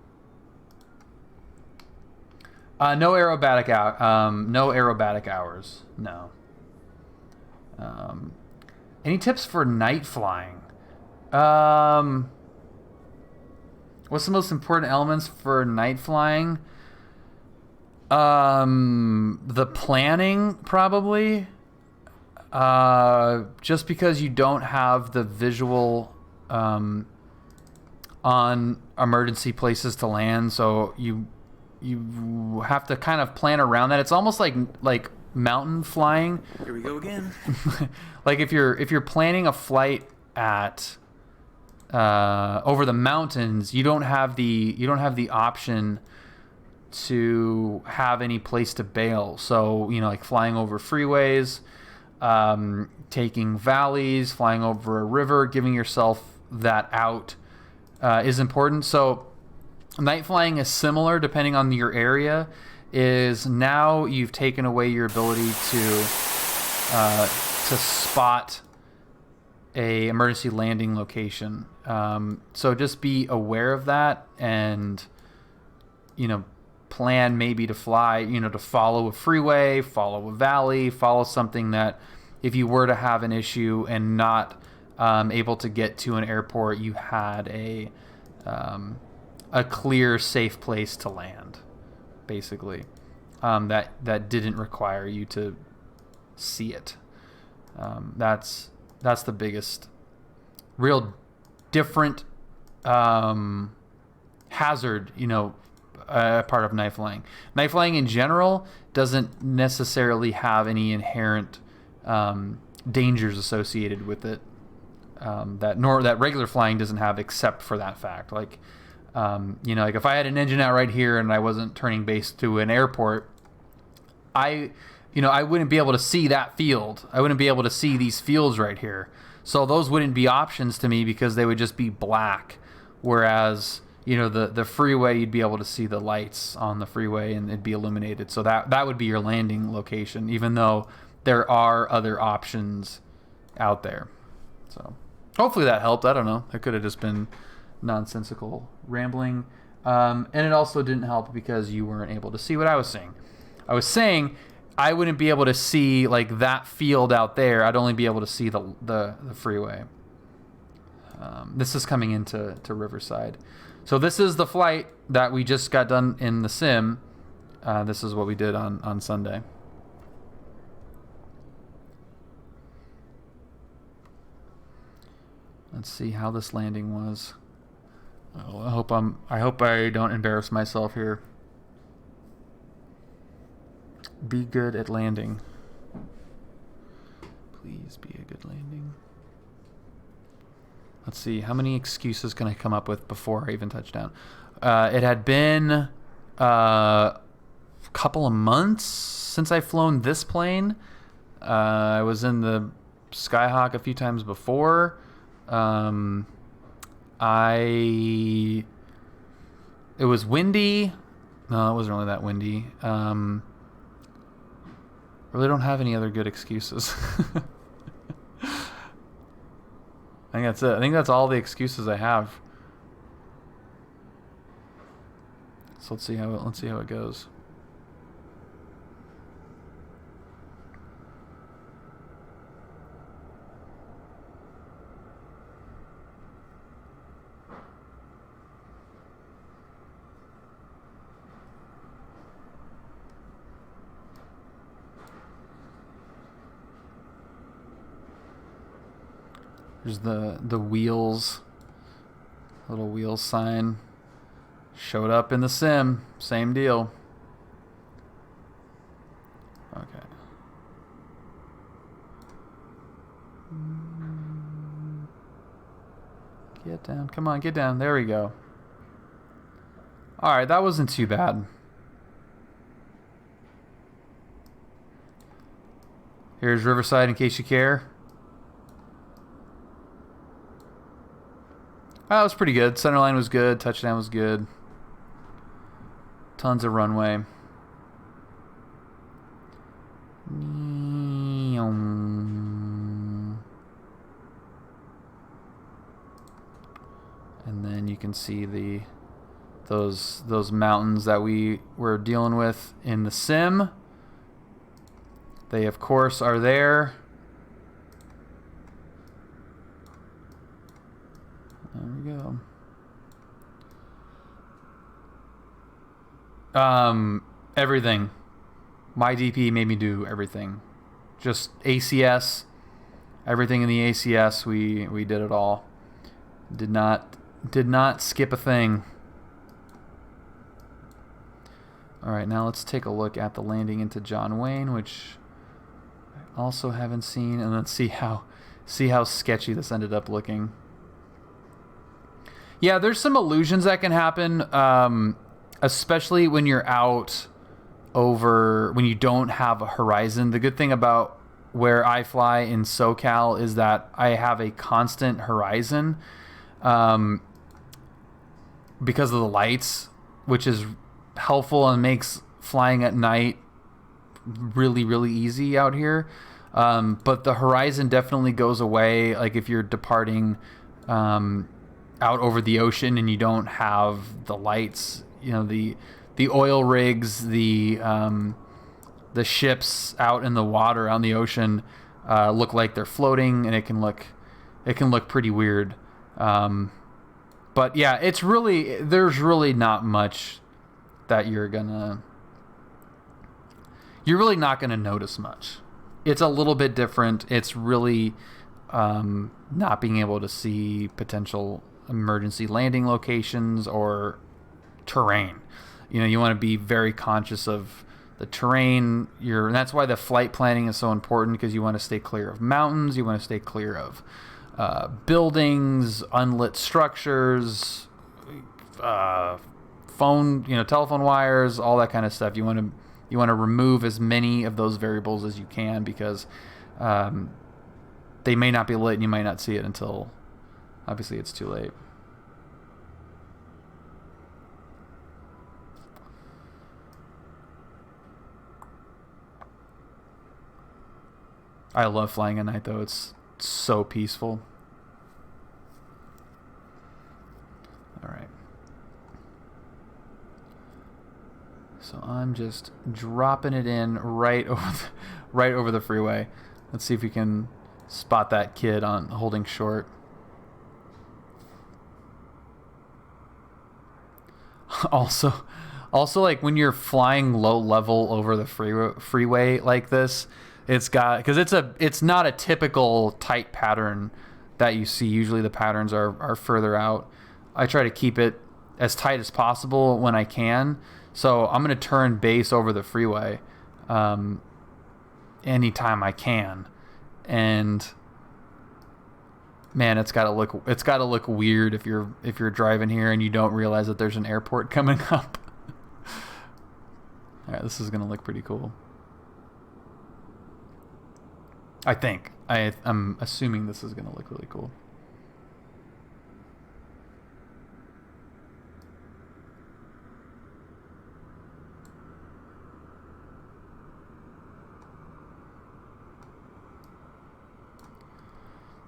No aerobatic hours. No. Any tips for night flying? What's the most important elements for night flying? The planning, probably. Just because you don't have the visual on emergency places to land, so you have to kind of plan around that. It's almost like mountain flying. Here we go again. Like if you're planning a flight at over the mountains, you don't have the option to have any place to bail. So, you know, like flying over freeways, taking valleys, flying over a river, giving yourself that out is important. So night flying is similar depending on your area. Is now you've taken away your ability to spot a emergency landing location. So just be aware of that, and you know, plan maybe to fly, you know, to follow a freeway, follow a valley, follow something that if you were to have an issue and not able to get to an airport, you had a clear, safe place to land, basically, that didn't require you to see it. That's the biggest, real different hazard, you know, part of night flying. Night flying in general doesn't necessarily have any inherent dangers associated with it that regular flying doesn't have, except for that fact. Like, you know, like if I had an engine out right here and I wasn't turning base to an airport, I wouldn't be able to see that field. I wouldn't be able to see these fields right here. So those wouldn't be options to me because they would just be black. Whereas, you know, the freeway, you'd be able to see the lights on the freeway and it'd be illuminated. So that would be your landing location, even though there are other options out there. So hopefully that helped. I don't know. It could have just been nonsensical rambling. And it also didn't help because you weren't able to see what I was saying. I was saying I wouldn't be able to see like that field out there. I'd only be able to see the freeway. This is coming into Riverside. So this is the flight that we just got done in the sim. This is what we did on Sunday. Let's see how this landing was. Oh, I hope I don't embarrass myself here. Be good at landing. Please be a good landing. Let's see, how many excuses can I come up with before I even touch down? It had been a couple of months since I've flown this plane. I was in the Skyhawk a few times before. It was windy. No, it wasn't really that windy. Really don't have any other good excuses. I think that's it. I think that's all the excuses I have. So let's see how it goes. There's the wheels, little wheels sign. Showed up in the sim. Same deal. Okay. Get down. Come on, get down. There we go. Alright, that wasn't too bad. Here's Riverside in case you care. That was pretty good. Centerline was good. Touchdown was good. Tons of runway. And then you can see those mountains that we were dealing with in the sim. They of course are there. There we go. Everything. My DP made me do everything. Just ACS. Everything in the ACS, we did it all. Did not skip a thing. All right, now let's take a look at the landing into John Wayne, which I also haven't seen, and let's see how sketchy this ended up looking. Yeah, there's some illusions that can happen, especially when you're out over, when you don't have a horizon. The good thing about where I fly in SoCal is that I have a constant horizon because of the lights, which is helpful and makes flying at night really, really easy out here. But the horizon definitely goes away. Like if you're departing out over the ocean and you don't have the lights, you know, the oil rigs, the ships out in the water on the ocean look like they're floating, and it can look pretty weird. But yeah, there's really not much that you're really not gonna notice much. It's a little bit different. It's really not being able to see potential emergency landing locations or terrain. You know, you want to be very conscious of the terrain. And that's why the flight planning is so important, because you want to stay clear of mountains, you want to stay clear of buildings, unlit structures, telephone wires, all that kind of stuff. You want to remove as many of those variables as you can, because they may not be lit and you might not see it until obviously it's too late. I love flying at night though. It's so peaceful. All right. So I'm just dropping it in right over the freeway. Let's see if we can spot that kid on holding short. Also, like when you're flying low level over the freeway like this, because it's not a typical tight pattern that you see. Usually the patterns are further out. I try to keep it as tight as possible when I can. So I'm going to turn base over the freeway anytime I can. And man, it's got to look weird if you're driving here and you don't realize that there's an airport coming up. All right, this is going to look pretty cool. I think. I'm assuming this is going to look really cool.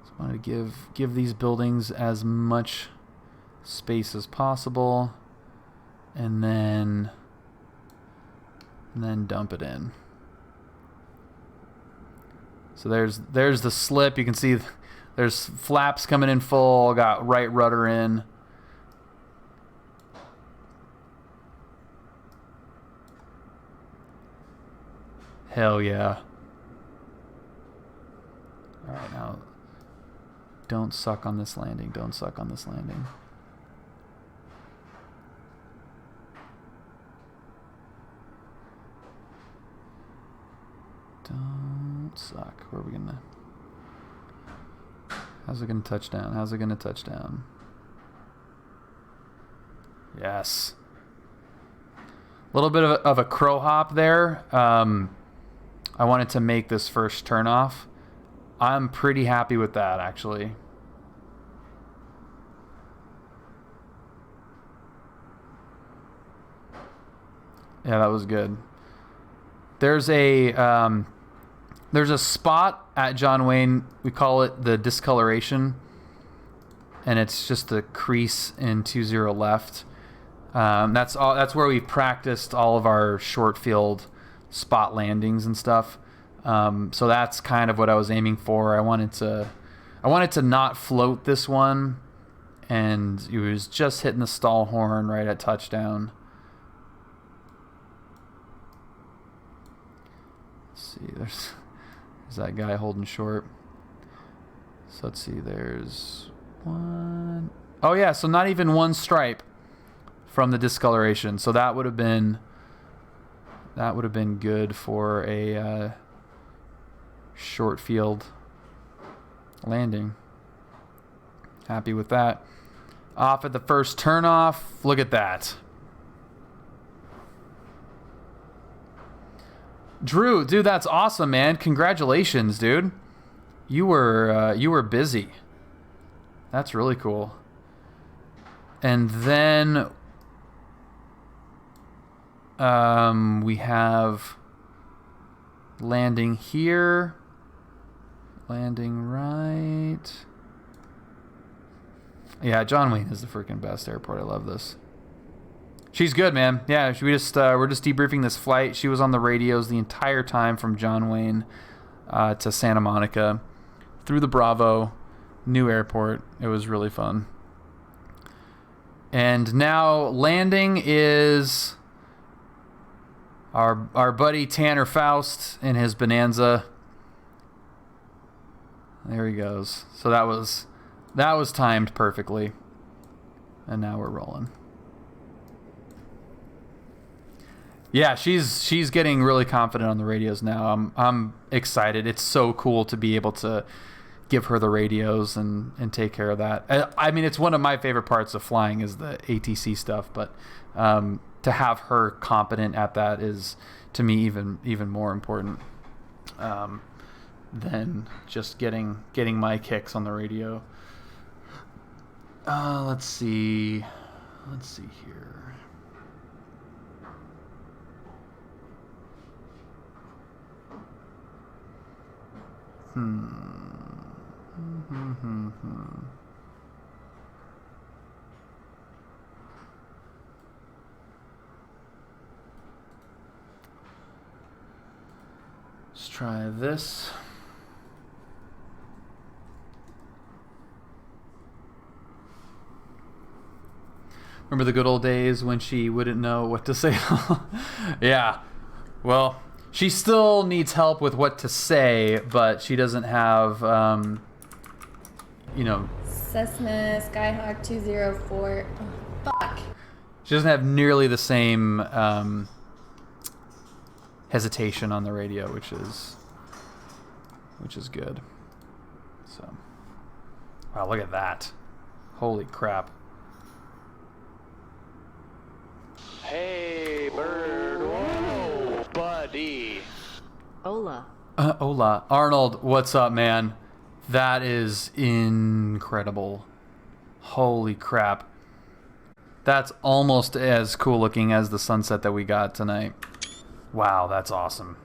So I want to give these buildings as much space as possible, and then dump it in. So there's the slip. You can see there's flaps coming in full. Got right rudder in. Hell yeah. All right, now don't suck on this landing. Don't suck on this landing. Don't suck. Where are we gonna? How's it gonna touch down? How's it gonna touch down? Yes. A little bit of a crow hop there. I wanted to make this first turn off. I'm pretty happy with that, actually. Yeah, that was good. There's a spot at John Wayne. We call it the discoloration, and it's just the crease in 20 left. That's where we practiced all of our short field spot landings and stuff. So that's kind of what I was aiming for. I wanted to not float this one, and it was just hitting the stall horn right at touchdown. Let's see, there's that guy holding short. So let's see, there's One. Oh yeah, so not even one stripe from the discoloration. So that would have been good for a short field landing. Happy with that. Off at the first turnoff. Look at that. Drew, dude, that's awesome, man. Congratulations, dude. You were busy. That's really cool. And then we have landing here. Landing right. Yeah, John Wayne is the freaking best airport. I love this. She's good, man. Yeah, we're just debriefing this flight. She was on the radios the entire time from John Wayne to Santa Monica, through the Bravo, new airport. It was really fun. And now landing is our buddy Tanner Faust in his Bonanza. There he goes. So that was timed perfectly. And now we're rolling. Yeah, she's getting really confident on the radios now. I'm excited. It's so cool to be able to give her the radios and take care of that. I mean, it's one of my favorite parts of flying is the ATC stuff, but to have her competent at that is, to me, even more important than just getting my kicks on the radio. Let's see here. Let's try this. Remember the good old days when she wouldn't know what to say? Yeah. Well, she still needs help with what to say, but she doesn't have, Cessna Skyhawk 204. Oh, fuck. She doesn't have nearly the same hesitation on the radio, which is good. So, wow, look at that! Holy crap! Hey, bird. Whoa, buddy. Hola. Hola. Arnold, what's up, man? That is incredible. Holy crap. That's almost as cool looking as the sunset that we got tonight. Wow, that's awesome.